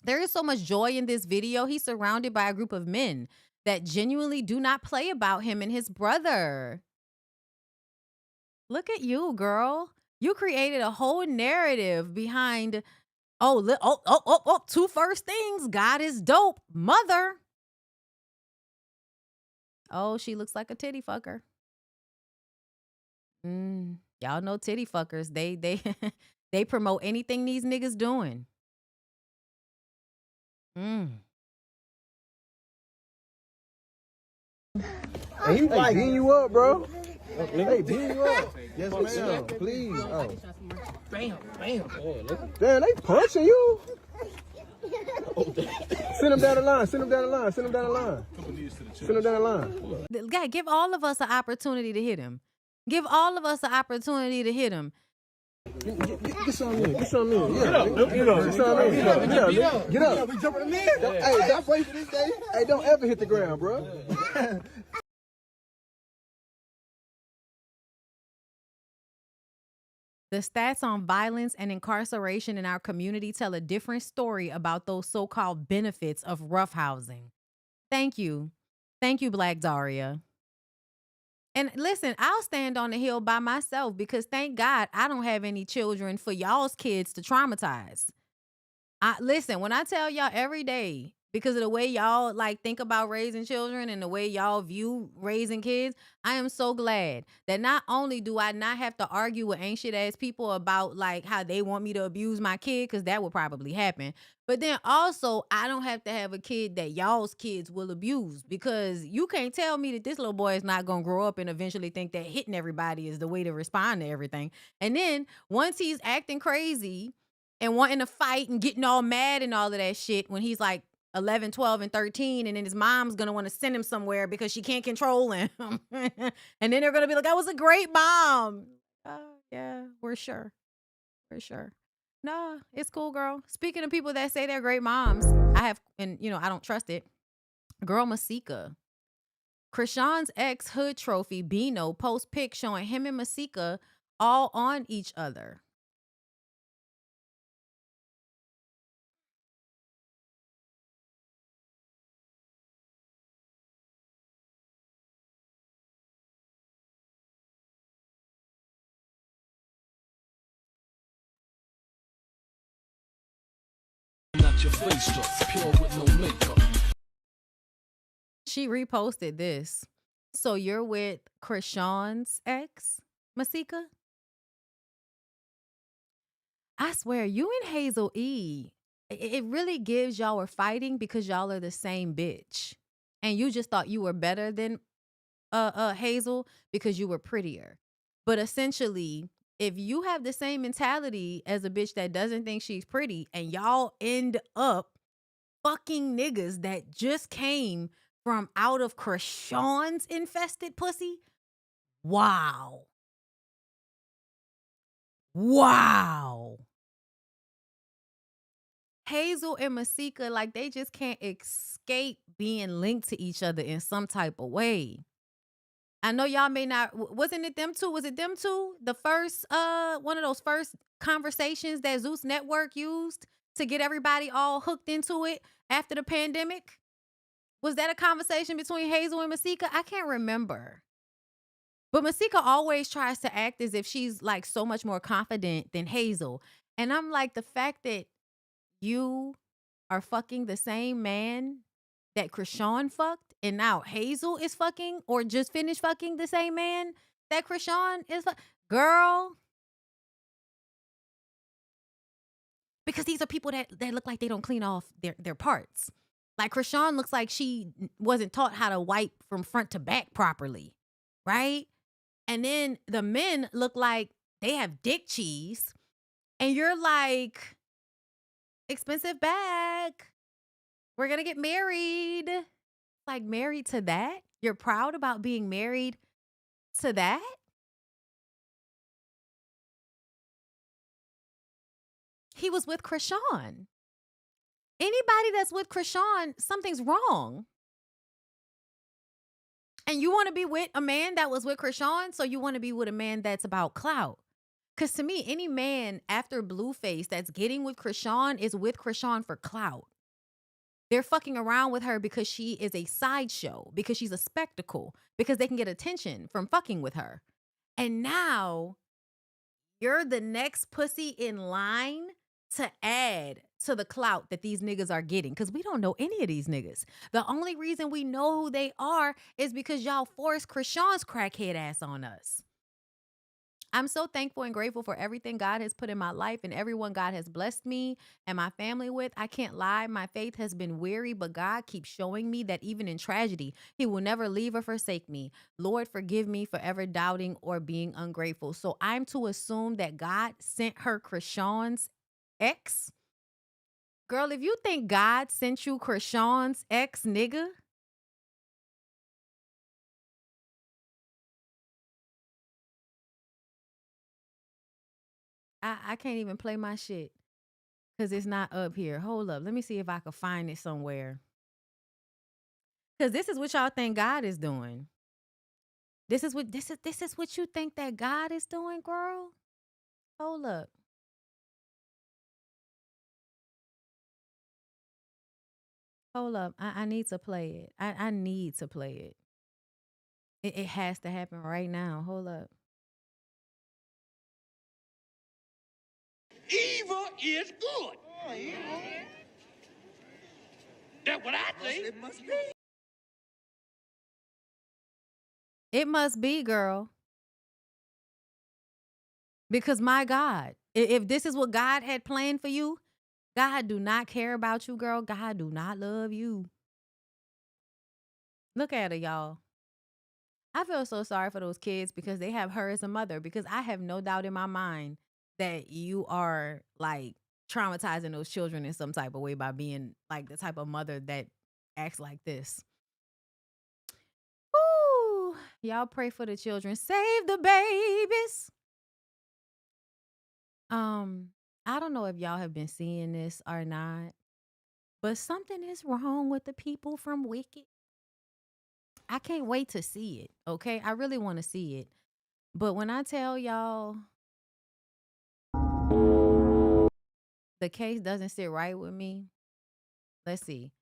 There is so much joy in this video. He's surrounded by a group of men that genuinely do not play about him and his brother. Look at you, girl. You created a whole narrative behind... two first things. God is dope. Mother. Oh, she looks like a titty fucker. Y'all know titty fuckers. They they promote anything these niggas doing. Hey, he like beating you up, bro. Hey, beating you up. Yes, ma'am. Please. Oh. Bam, bam. Damn, they punching you. Send him down the line. Send him down the line. Send him down the line. Send him down the line. God, give all of us an opportunity to hit him. Give all of us an opportunity to hit him. Get some in. Get some in. Yeah. Get up. Get up. We jumping him in. Hey, don't wait for this day. Hey, don't ever hit the ground, bro. The stats on violence and incarceration in our community tell a different story about those so-called benefits of roughhousing. Thank you. Thank you, Black Daria. And listen, I'll stand on the hill by myself because thank God I don't have any children for y'all's kids to traumatize. Listen, when I tell y'all every day, because of the way y'all like think about raising children and the way y'all view raising kids, I am so glad that not only do I not have to argue with ancient ass people about like how they want me to abuse my kid, because that would probably happen. But then also I don't have to have a kid that y'all's kids will abuse, because you can't tell me that this little boy is not going to grow up and eventually think that hitting everybody is the way to respond to everything. And then once he's acting crazy and wanting to fight and getting all mad and all of that shit when he's like 11, 12, and 13, and then his mom's going to want to send him somewhere because she can't control him. And then they're going to be like, I was a great mom. Yeah, we're sure. We're sure. Nah, it's cool, girl. Speaking of people that say they're great moms, I have, and I don't trust it. Girl Masika. Krishan's ex hood trophy, Bino, posts pics showing him and Masika all on each other. Your face just pure with no makeup. She reposted this. So you're with Krishan's ex, Masika? I swear, you and Hazel E, it really gives y'all were fighting because y'all are the same bitch. And you just thought you were better than Hazel because you were prettier. But essentially, if you have the same mentality as a bitch that doesn't think she's pretty and y'all end up fucking niggas that just came from out of Krishan's infested pussy, wow. Wow. Hazel and Masika, like, they just can't escape being linked to each other in some type of way. I know y'all may not, wasn't it them two? Was it them two? The first, one of those first conversations that Zeus Network used to get everybody all hooked into it after the pandemic? Was that a conversation between Hazel and Masika? I can't remember. But Masika always tries to act as if she's like so much more confident than Hazel. And I'm like, the fact that you are fucking the same man that Krishan fucked, and now Hazel is fucking or just finished fucking the same man that Krishan is girl. Because these are people that look like they don't clean off their parts. Like Krishan looks like she wasn't taught how to wipe from front to back properly, right? And then the men look like they have dick cheese. And you're like, expensive bag. We're going to get married. Like, married to that? You're proud about being married to that? He was with Krishan. Anybody that's with Krishan, something's wrong. And you want to be with a man that was with Krishan, so you want to be with a man that's about clout. Because to me, any man after Blueface that's getting with Krishan is with Krishan for clout. They're fucking around with her because she is a sideshow, because she's a spectacle, because they can get attention from fucking with her. And now you're the next pussy in line to add to the clout that these niggas are getting, because we don't know any of these niggas. The only reason we know who they are is because y'all forced Krishan's crackhead ass on us. I'm so thankful and grateful for everything God has put in my life and everyone God has blessed me and my family with. I can't lie. My faith has been weary, but God keeps showing me that even in tragedy, he will never leave or forsake me. Lord, forgive me for ever doubting or being ungrateful. So I'm to assume that God sent her Krishan's ex. Girl, if you think God sent you Krishan's ex, nigga, I can't even play my shit because it's not up here. Hold up. Let me see if I can find it somewhere. Because this is what y'all think God is doing. This is what you think that God is doing, girl? Hold up. Hold up. I need to play it. I need to play it. It has to happen right now. Hold up. Evil is good. Oh, evil. That's what I think. It must be. It must be, girl. Because my God, if this is what God had planned for you, God do not care about you, girl. God do not love you. Look at her, y'all. I feel so sorry for those kids because they have her as a mother, because I have no doubt in my mind that you are like traumatizing those children in some type of way by being like the type of mother that acts like this. Woo! Y'all pray for the children. Save the babies. I don't know if y'all have been seeing this or not, but something is wrong with the people from Wicked. I can't wait to see it, okay? I really want to see it. But when I tell y'all the case doesn't sit right with me, let's see.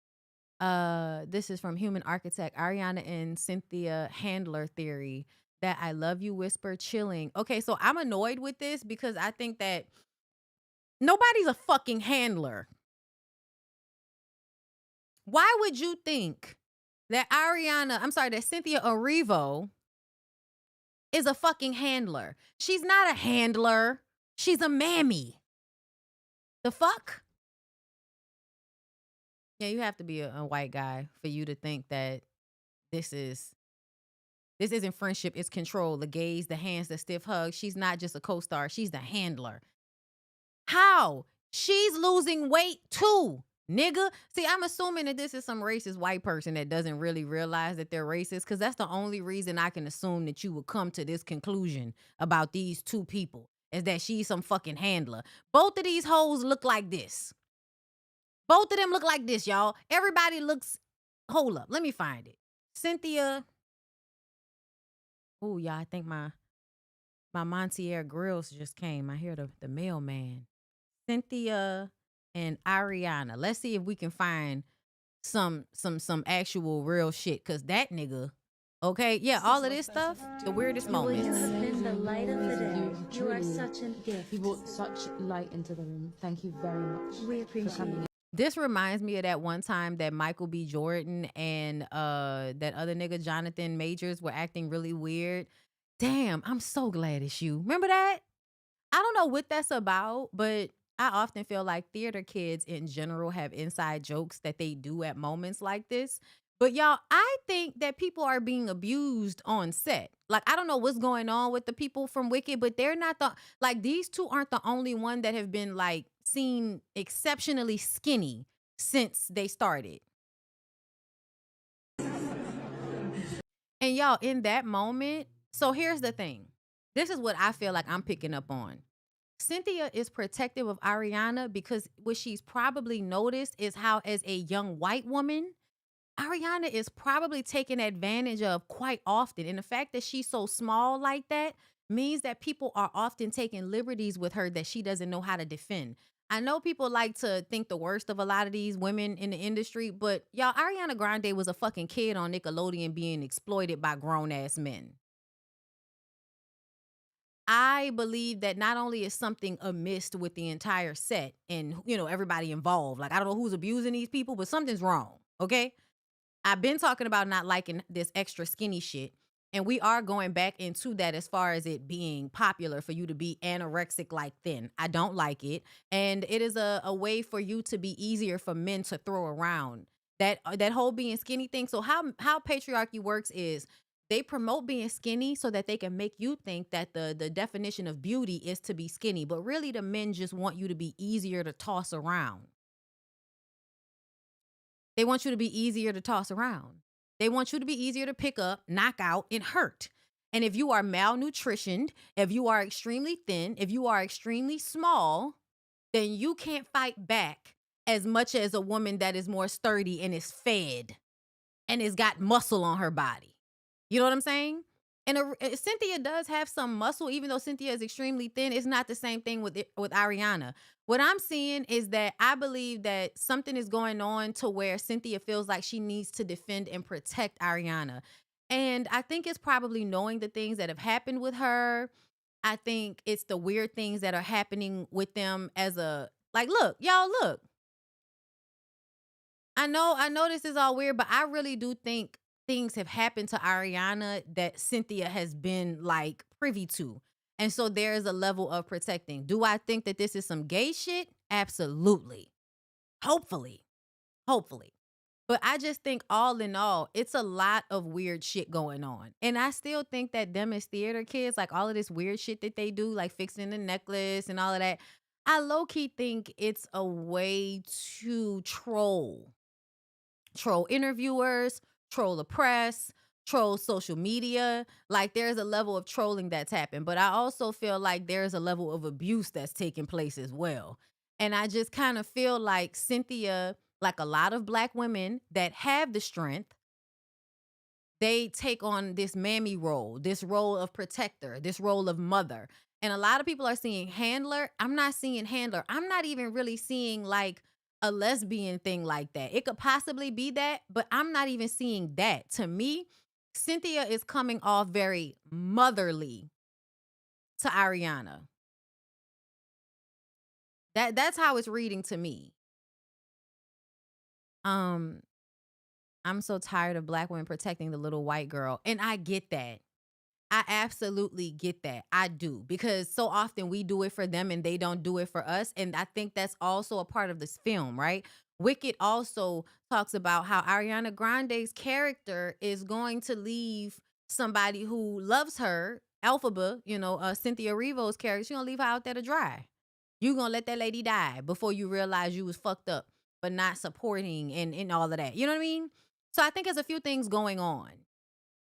This is from Human Architect, Ariana and Cynthia Handler Theory. That I love you whisper chilling. Okay, so I'm annoyed with this because I think that nobody's a fucking handler. Why would you think that that Cynthia Erivo is a fucking handler? She's not a handler. She's a mammy. The fuck? Yeah, you have to be a white guy for you to think that this is This isn't friendship, it's control. The gaze, the hands, the stiff hug. She's not just a co-star, she's the handler. How? She's losing weight too, nigga. See, I'm assuming that this is some racist white person that doesn't really realize that they're racist, because that's the only reason I can assume that you would come to this conclusion about these two people, is that she's some fucking handler. Both of these hoes look like this. Both of them look like this, y'all. Everybody looks... Hold up, let me find it. Cynthia... Oh, y'all, I think my Montier grills just came. I hear the mailman. Cynthia and Ariana. Let's see if we can find some actual real shit, because that nigga... Okay, yeah, all of this stuff, the weirdest moments. You have been the light of the day. You are such a gift. You brought such light into the room. Thank you very much. We appreciate it. This reminds me of that one time that Michael B. Jordan and that other nigga Jonathan Majors were acting really weird. Damn, I'm so glad it's you. Remember that? I don't know what that's about, but I often feel like theater kids in general have inside jokes that they do at moments like this. But y'all, I think that people are being abused on set. Like, I don't know what's going on with the people from Wicked, but they're not these two aren't the only one that have been like seen exceptionally skinny since they started. And y'all, in that moment, so here's the thing. This is what I feel like I'm picking up on. Cynthia is protective of Ariana because what she's probably noticed is how, as a young white woman, Ariana is probably taken advantage of quite often. And the fact that she's so small like that means that people are often taking liberties with her that she doesn't know how to defend. I know people like to think the worst of a lot of these women in the industry, but y'all, Ariana Grande was a fucking kid on Nickelodeon being exploited by grown-ass men. I believe that not only is something amiss with the entire set and, you know, everybody involved. Like, I don't know who's abusing these people, but something's wrong, okay? I've been talking about not liking this extra skinny shit, and we are going back into that as far as it being popular for you to be anorexic like thin. I don't like it, and it is a way for you to be easier for men to throw around. That whole being skinny thing. So how patriarchy works is they promote being skinny so that they can make you think that the definition of beauty is to be skinny, but really the men just want you to be easier to toss around. They want you to be easier to toss around. They want you to be easier to pick up, knock out, and hurt. And if you are malnutritioned, if you are extremely thin, if you are extremely small, then you can't fight back as much as a woman that is more sturdy and is fed and has got muscle on her body. You know what I'm saying? And Cynthia does have some muscle, even though Cynthia is extremely thin. It's not the same thing with Ariana. What I'm seeing is that I believe that something is going on to where Cynthia feels like she needs to defend and protect Ariana. And I think it's probably knowing the things that have happened with her. I think it's the weird things that are happening with them as a, like, look, y'all, look. I know this is all weird, but I really do think things have happened to Ariana that Cynthia has been like privy to. And so there is a level of protecting. Do I think that this is some gay shit? Absolutely. Hopefully. But I just think all in all, it's a lot of weird shit going on. And I still think that them as theater kids, like all of this weird shit that they do, like fixing the necklace and all of that, I low-key think it's a way to troll interviewers, troll the press, troll social media. Like, there's a level of trolling that's happened. But I also feel like there's a level of abuse that's taking place as well. And I just kind of feel like Cynthia, like a lot of Black women that have the strength, they take on this mammy role, this role of protector, this role of mother. And a lot of people are seeing handler. I'm not seeing handler. I'm not even really seeing like a lesbian thing like that. It could possibly be that, but I'm not even seeing that. To me, Cynthia is coming off very motherly to Ariana. That's how it's reading to me. I'm so tired of Black women protecting the little white girl. And I get that. I absolutely get that. I do. Because so often we do it for them and they don't do it for us. And I think that's also a part of this film, right? Wicked also talks about how Ariana Grande's character is going to leave somebody who loves her, Elphaba, Cynthia Erivo's character, she gonna leave her out there to dry. You gonna let that lady die before you realize you was fucked up, but not supporting and all of that. You know what I mean? So I think there's a few things going on.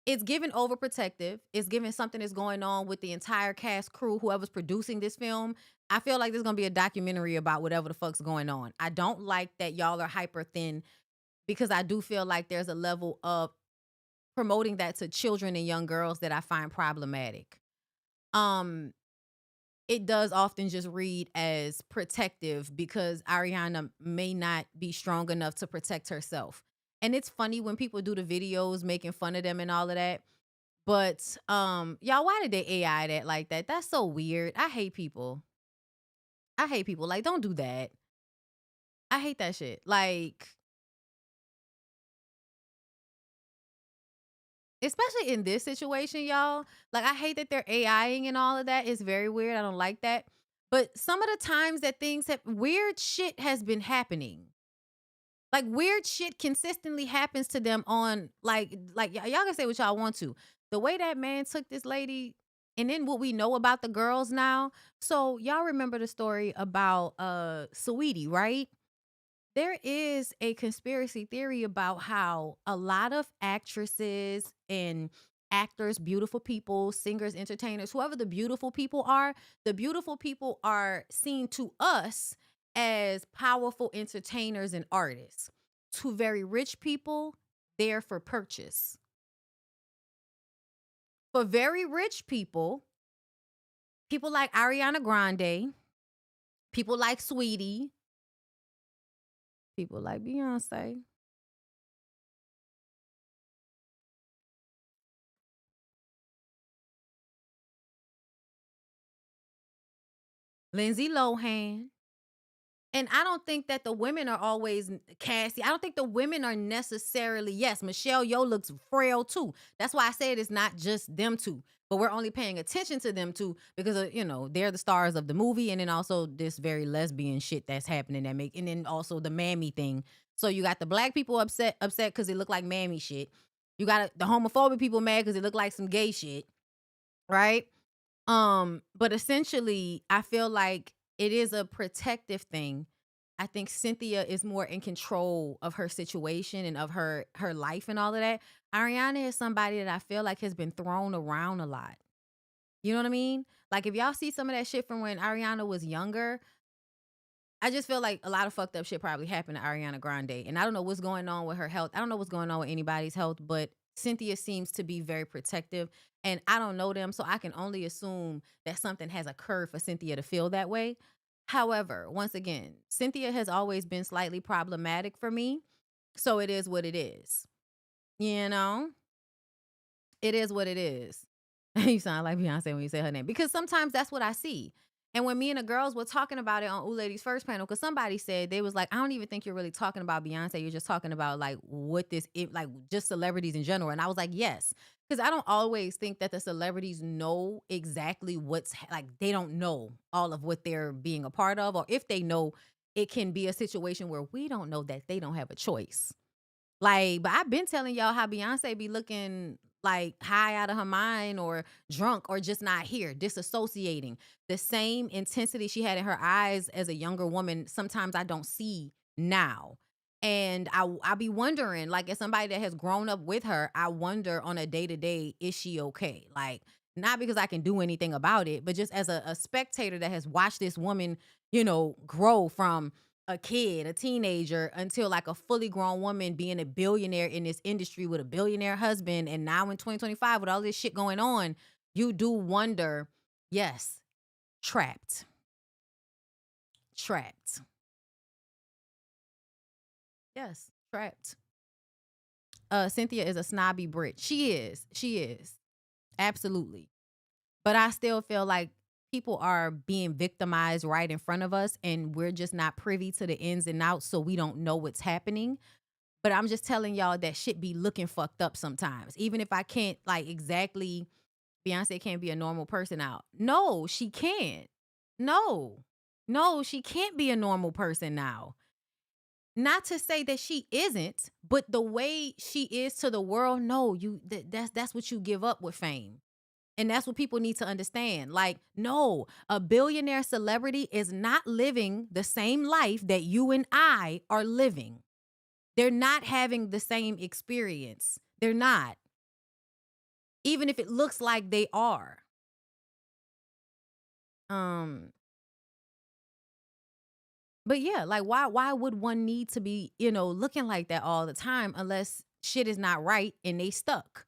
It's given overprotective. It's given something that's going on with the entire cast, crew, whoever's producing this film. I feel like there's going to be a documentary about whatever the fuck's going on. I don't like that y'all are hyper thin because I do feel like there's a level of promoting that to children and young girls that I find problematic. It does often just read as protective because Ariana may not be strong enough to protect herself. And it's funny when people do the videos making fun of them and all of that. But y'all, why did they AI that like that? That's so weird. I hate people. Like, don't do that. I hate that shit. Like, especially in this situation, y'all. Like, I hate that they're AIing and all of that. It's very weird. I don't like that. But some of the times that weird shit has been happening. Like, weird shit consistently happens to them on, like y'all can say what y'all want to. The way that man took this lady, and then what we know about the girls now. So, y'all remember the story about Saweetie, right? There is a conspiracy theory about how a lot of actresses and actors, beautiful people, singers, entertainers, whoever the beautiful people are seen to us as powerful entertainers and artists. To very rich people, they're for purchase. For very rich people like Ariana Grande, people like Saweetie, people like Beyonce, Lindsay Lohan. And I don't think that the women are always Cassie. I don't think the women are necessarily, yes, Michelle Yeoh looks frail too. That's why I said it's not just them two. But we're only paying attention to them two because, they're the stars of the movie. And then also this very lesbian shit that's happening and then also the mammy thing. So you got the black people upset because it looked like mammy shit. You got the homophobic people mad because it looked like some gay shit. Right? But essentially, I feel like it is a protective thing. I think Cynthia is more in control of her situation and of her life and all of that. Ariana is somebody that I feel like has been thrown around a lot. You know what I mean? Like, if y'all see some of that shit from when Ariana was younger, I just feel like a lot of fucked up shit probably happened to Ariana Grande. And I don't know what's going on with her health. I don't know what's going on with anybody's health, but Cynthia seems to be very protective. And I don't know them, so I can only assume that something has occurred for Cynthia to feel that way. However, once again, Cynthia has always been slightly problematic for me. So it is what it is. You know? It is what it is. You sound like Beyonce when you say her name. Because sometimes that's what I see. And when me and the girls were talking about it on Ooh Ladies First panel, because somebody said, they was like, I don't even think you're really talking about Beyonce. You're just talking about like what this, like just celebrities in general. And I was like, yes. Because I don't always think that the celebrities know exactly like they don't know all of what they're being a part of. Or if they know, it can be a situation where we don't know that they don't have a choice. Like, but I've been telling y'all how Beyonce be looking like high out of her mind or drunk or just not here, disassociating. The same intensity she had in her eyes as a younger woman, sometimes I don't see now. And I be wondering, like, as somebody that has grown up with her, I wonder on a day-to-day, is she okay? Like, not because I can do anything about it, but just as a spectator that has watched this woman, grow from a kid, a teenager, until like a fully grown woman being a billionaire in this industry with a billionaire husband. And now in 2025, with all this shit going on, you do wonder, yes, trapped. Yes, trapped. Cynthia is a snobby Brit. She is. Absolutely. But I still feel like people are being victimized right in front of us and we're just not privy to the ins and outs, so we don't know what's happening. But I'm just telling y'all that shit be looking fucked up sometimes. Even if I can't like exactly, Beyonce can't be a normal person out. No, she can't. No, she can't be a normal person now. Not to say that she isn't, but the way she is to the world, no, that's what you give up with fame. And that's what people need to understand. Like, no, a billionaire celebrity is not living the same life that you and I are living. They're not having the same experience. They're not. Even if it looks like they are. But yeah, like why would one need to be, looking like that all the time unless shit is not right and they stuck?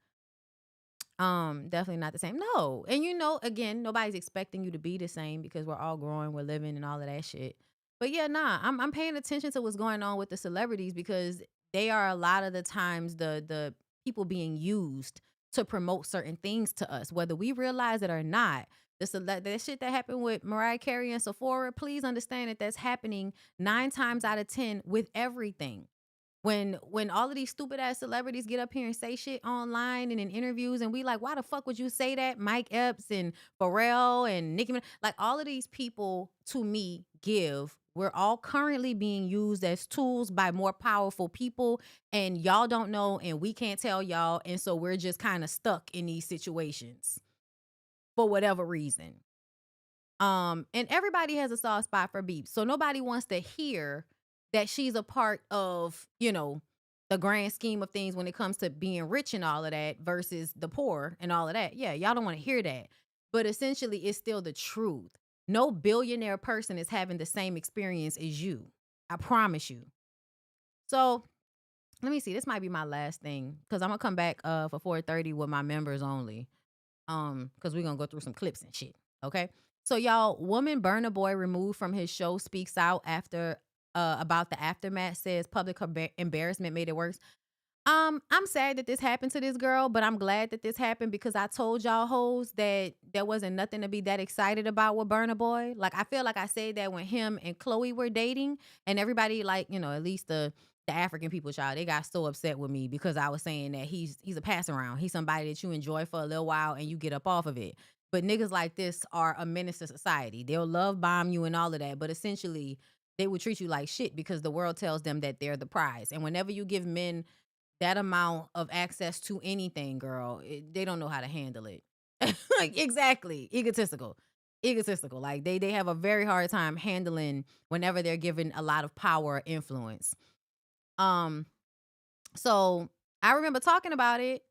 Definitely not the same. No. And again, nobody's expecting you to be the same because we're all growing, we're living and all of that shit. But yeah, nah, I'm paying attention to what's going on with the celebrities because they are a lot of the times the people being used to promote certain things to us, whether we realize it or not. That shit that happened with Mariah Carey and Sephora, please understand that that's happening 9 times out of 10 with everything. When all of these stupid ass celebrities get up here and say shit online and in interviews, and we like, why the fuck would you say that? Mike Epps and Pharrell and Nicki Minaj, like all of these people to me we're all currently being used as tools by more powerful people, and y'all don't know, and we can't tell y'all, and so we're just kind of stuck in these situations for whatever reason. And everybody has a soft spot for Beeps, so nobody wants to hear that she's a part of, the grand scheme of things when it comes to being rich and all of that versus the poor and all of that. Yeah, y'all don't want to hear that. But essentially, it's still the truth. No billionaire person is having the same experience as you. I promise you. So let me see. This might be my last thing because I'm going to come back for 4:30 with my members only. Because we're going to go through some clips and shit. Okay. So y'all, woman Burna Boy removed from his show speaks out after about the aftermath, says public embarrassment made it worse. I'm sad that this happened to this girl, but I'm glad that this happened because I told y'all hoes that there wasn't nothing to be that excited about with Burna Boy. Like, I feel like I said that when him and Chloe were dating, and everybody, like, at least the African people, child, they got so upset with me because I was saying that he's a pass around. He's somebody that you enjoy for a little while and you get up off of it. But niggas like this are a menace to society. They'll love bomb you and all of that, but essentially they will treat you like shit because the world tells them that they're the prize. And whenever you give men that amount of access to anything, girl, they don't know how to handle it. Like, exactly. Egotistical. Like they have a very hard time handling whenever they're given a lot of power or influence. So I remember talking about it.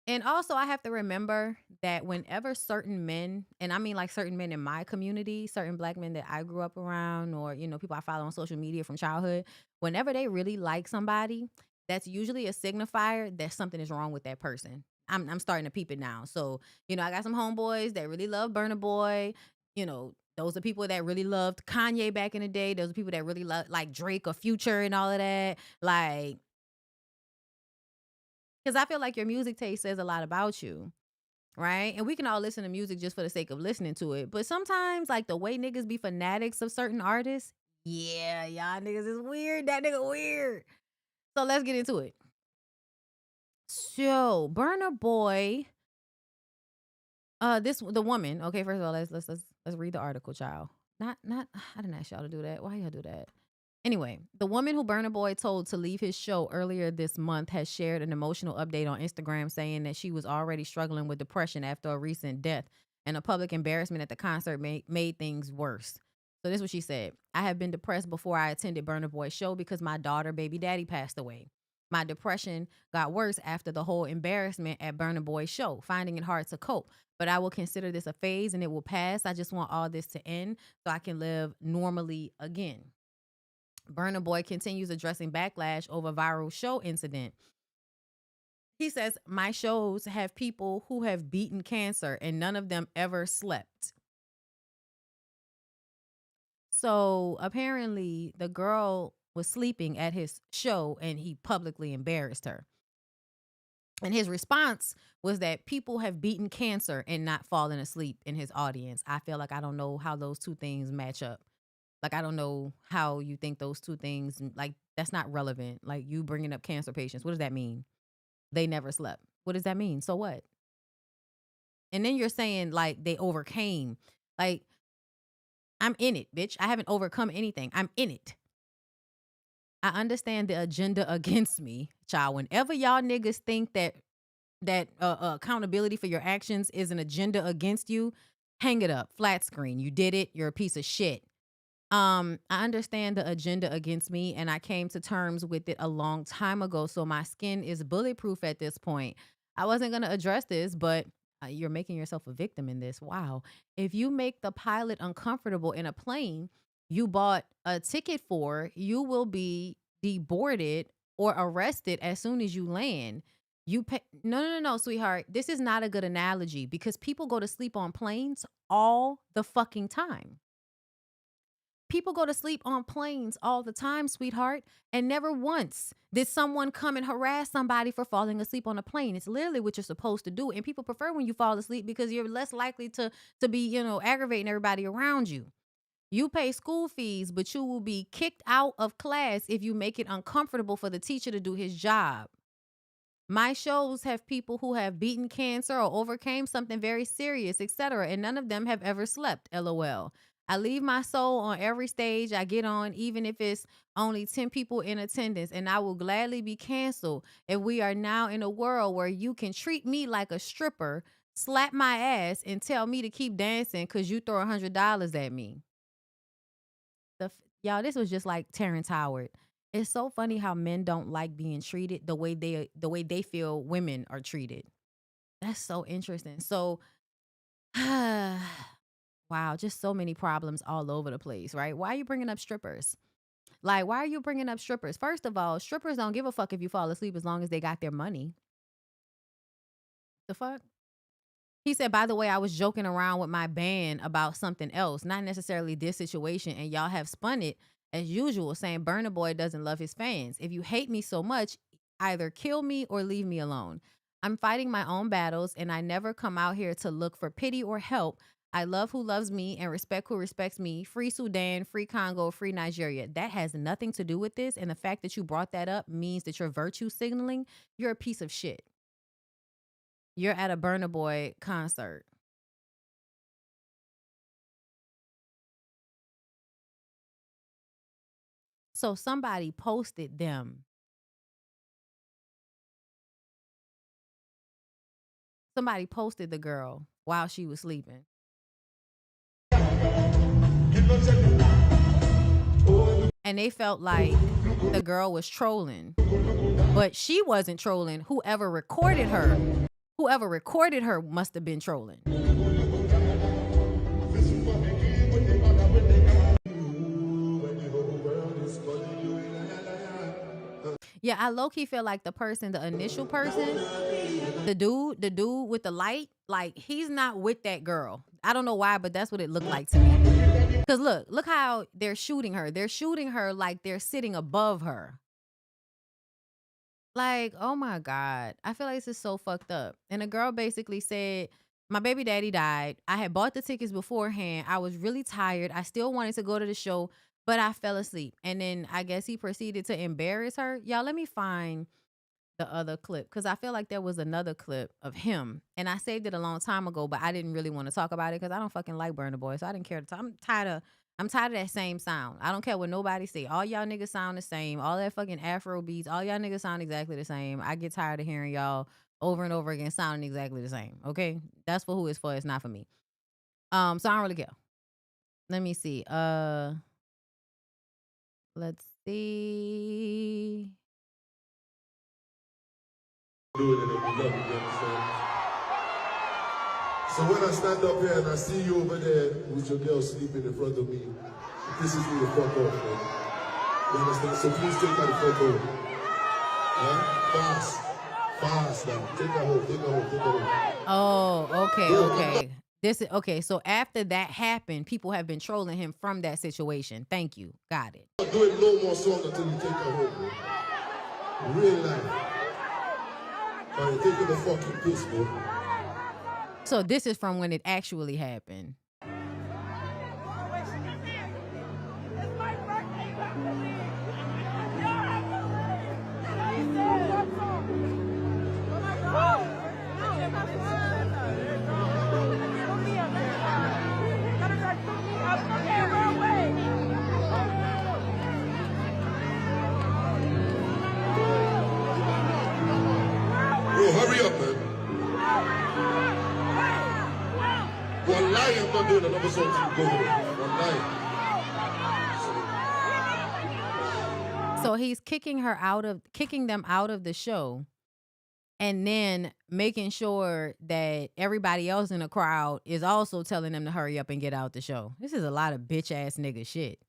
And also I have to remember that whenever certain men, and I mean like certain men in my community, certain black men that I grew up around, or, people I follow on social media from childhood, whenever they really like somebody, that's usually a signifier that something is wrong with that person. I'm starting to peep it now. So, I got some homeboys that really love Burna Boy. Those are people that really loved Kanye back in the day. Those are people that really love like Drake or Future and all of that. Like, because I feel like your music taste says a lot about you, right? And we can all listen to music just for the sake of listening to it. But sometimes, like, the way niggas be fanatics of certain artists, yeah, y'all niggas is weird. That nigga weird. So let's get into it. So, Burna Boy, the woman. Okay, first of all, let's read the article, child. Not. I didn't ask y'all to do that. Why y'all do that? Anyway, the woman who Burna Boy told to leave his show earlier this month has shared an emotional update on Instagram saying that she was already struggling with depression after a recent death, and a public embarrassment at the concert made things worse. So this is what she said. I have been depressed before I attended Burna Boy's show because my daughter, baby daddy, passed away. My depression got worse after the whole embarrassment at Burna Boy's show, finding it hard to cope. But I will consider this a phase and it will pass. I just want all this to end so I can live normally again. Burna Boy continues addressing backlash over viral show incident. He says, my shows have people who have beaten cancer and none of them ever slept. So apparently the girl was sleeping at his show and he publicly embarrassed her. And his response was that people have beaten cancer and not fallen asleep in his audience. I feel like I don't know how those two things match up. Like, I don't know how you think those two things, like, that's not relevant. Like, you bringing up cancer patients. What does that mean? They never slept. What does that mean? So what? And then you're saying, like, they overcame. Like, I'm in it, bitch. I haven't overcome anything. I'm in it. I understand the agenda against me, child. Whenever y'all niggas think that accountability for your actions is an agenda against you, hang it up. Flat screen. You did it. You're a piece of shit. I understand the agenda against me, and I came to terms with it a long time ago. So my skin is bulletproof at this point. I wasn't going to address this, but you're making yourself a victim in this. Wow. If you make the pilot uncomfortable in a plane you bought a ticket for, you will be deboarded or arrested as soon as you land. You pay. No, sweetheart. This is not a good analogy because people go to sleep on planes all the fucking time. People go to sleep on planes all the time, sweetheart, and never once did someone come and harass somebody for falling asleep on a plane. It's literally what you're supposed to do, and people prefer when you fall asleep because you're less likely to be, aggravating everybody around you. You pay school fees, but you will be kicked out of class if you make it uncomfortable for the teacher to do his job. My shows have people who have beaten cancer or overcame something very serious, etc., and none of them have ever slept, LOL. I leave my soul on every stage I get on, even if it's only 10 people in attendance, and I will gladly be canceled if we are now in a world where you can treat me like a stripper, slap my ass, and tell me to keep dancing because you throw $100 at me. Y'all, this was just like Terrence Howard. It's so funny how men don't like being treated the way they feel women are treated. That's so interesting. So, wow, just so many problems all over the place, right? Why are you bringing up strippers? Like, why are you bringing up strippers? First of all, strippers don't give a fuck if you fall asleep as long as they got their money. The fuck? He said, by the way, I was joking around with my band about something else, not necessarily this situation, and y'all have spun it as usual, saying Burna Boy doesn't love his fans. If you hate me so much, either kill me or leave me alone. I'm fighting my own battles, and I never come out here to look for pity or help. I love who loves me and respect who respects me. Free Sudan, free Congo, free Nigeria. That has nothing to do with this, and the fact that you brought that up means that you're virtue signaling. You're a piece of shit. You're at a Burna Boy concert. So somebody posted them. Somebody posted the girl while she was sleeping. And they felt like the girl was trolling. But she wasn't trolling. Whoever recorded her must have been trolling. Yeah, I low-key feel like the initial person, the dude with the light, like he's not with that girl. I don't know why, but that's what it looked like to me. Because look how they're shooting her. They're shooting her like they're sitting above her. Like, oh my God. I feel like this is so fucked up. And the girl basically said, my baby daddy died. I had bought the tickets beforehand. I was really tired. I still wanted to go to the show, but I fell asleep. And then I guess he proceeded to embarrass her. Y'all, let me find the other clip because I feel like there was another clip of him. And I saved it a long time ago, but I didn't really want to talk about it because I don't fucking like Burna Boy. So I didn't care to talk. I'm tired of that same sound. I don't care what nobody say. All y'all niggas sound the same. All that fucking Afro beats. All y'all niggas sound exactly the same. I get tired of hearing y'all over and over again sounding exactly the same. Okay? That's for who it's for. It's not for me. So I don't really care. Let me see. Let's see. Do it and we love you, you understand? So when I stand up here and I see you over there with your girl sleeping in front of me, this is me the fuck off, man. You understand? So please take her the fuck home. Yeah? Fast now. Take her home. Oh, okay. This is okay. So after that happened, people have been trolling him from that situation. Thank you. Got it. I'm doing no more song until you take her home, bro. Real life. All right, take her the fucking piss, bro. So this is from when it actually happened. Wallahi, I'm not doing another song to go with it. Wallahi. So he's kicking them out of the show, and then making sure that everybody else in the crowd is also telling them to hurry up and get out the show. This is a lot of bitch ass nigga shit.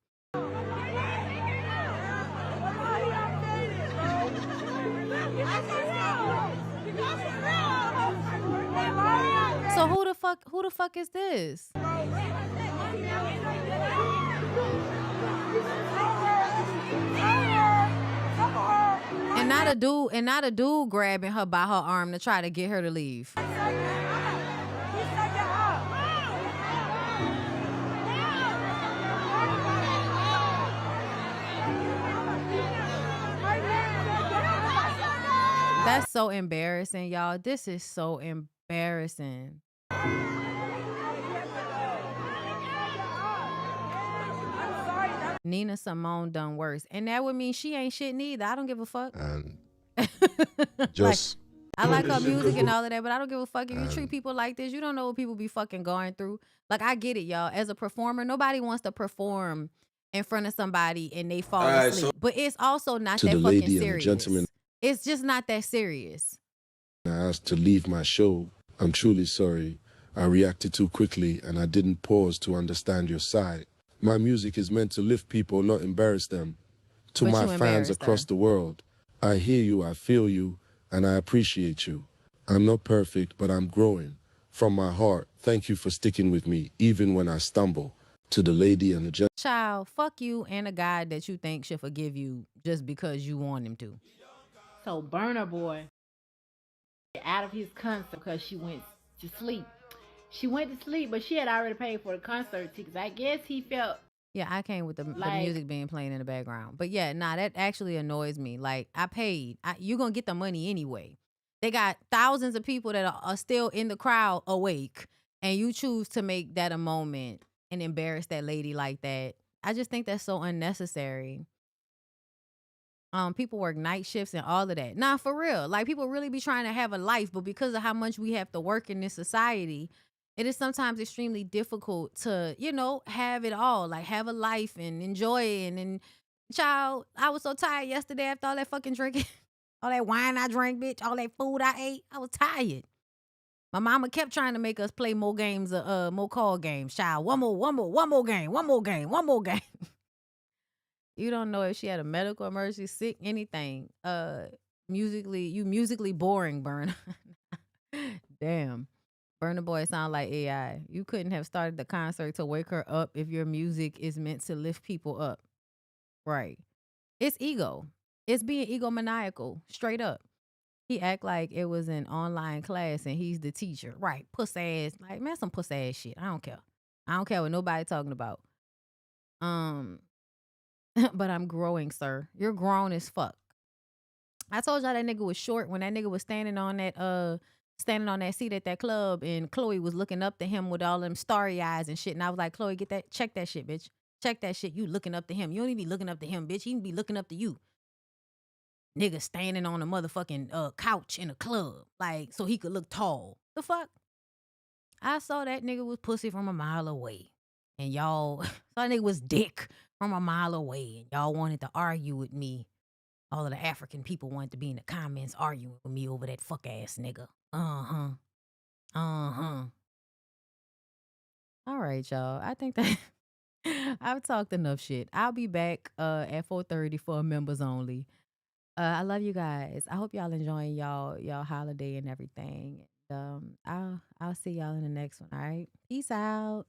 So who the fuck is this? And not a dude grabbing her by her arm to try to get her to leave. That's so embarrassing, y'all. This is so embarrassing. Nina Simone done worse. And that would mean she ain't shit neither. I don't give a fuck. And just I like her music and all of that, but I don't give a fuck if you treat people like this. You don't know what people be fucking going through. Like, I get it, y'all. As a performer, nobody wants to perform in front of somebody and they fall asleep. But it's also not that fucking serious. Gentleman, it's just not that serious. I asked to leave my show. I'm truly sorry. I reacted too quickly and I didn't pause to understand your side. My music is meant to lift people, not embarrass them. To my fans across the world, I hear you, I feel you, and I appreciate you. I'm not perfect, but I'm growing. From my heart, thank you for sticking with me, even when I stumble. To the lady and the gentleman. Child, fuck you and a guy that you think should forgive you just because you want him to. So Burna Boy out of his concert because she went to sleep. She went to sleep, but she had already paid for the concert tickets. I guess he felt... Yeah, I came with the music being playing in the background. But yeah, that actually annoys me. Like, I paid. You're going to get the money anyway. They got thousands of people that are still in the crowd awake, and you choose to make that a moment and embarrass that lady like that. I just think that's so unnecessary. People work night shifts and all of that. Nah, for real. Like, people really be trying to have a life, but because of how much we have to work in this society, it is sometimes extremely difficult to, have it all. Like, have a life and enjoy it. And child, I was so tired yesterday after all that fucking drinking. All that wine I drank, bitch. All that food I ate. I was tired. My mama kept trying to make us play more games, more call games. Child, one more game. You don't know if she had a medical emergency, sick, anything. Musically boring, Burna. Damn. Burna Boy sound like AI. You couldn't have started the concert to wake her up if your music is meant to lift people up. Right. It's ego. It's being egomaniacal, straight up. He act like it was an online class and he's the teacher. Right. Puss ass. Like, man, some puss ass shit. I don't care. I don't care what nobody talking about. But I'm growing, sir. You're grown as fuck. I told y'all that nigga was short when that nigga was standing on that seat at that club, and Chloe was looking up to him with all them starry eyes and shit. And I was like, Chloe, check that shit, bitch. Check that shit. You looking up to him. You don't even be looking up to him, bitch. He can be looking up to you. Nigga standing on a motherfucking couch in a club, like, so he could look tall. The fuck? I saw that nigga was pussy from a mile away. And y'all, saw that nigga was dick from a mile away. And y'all wanted to argue with me. All of the African people wanted to be in the comments arguing with me over that fuck ass nigga. All right, y'all. I think that I've talked enough shit. I'll be back at 4:30 for members only. I love you guys. I hope y'all enjoying y'all holiday and everything. I'll see y'all in the next one. All right. Peace out.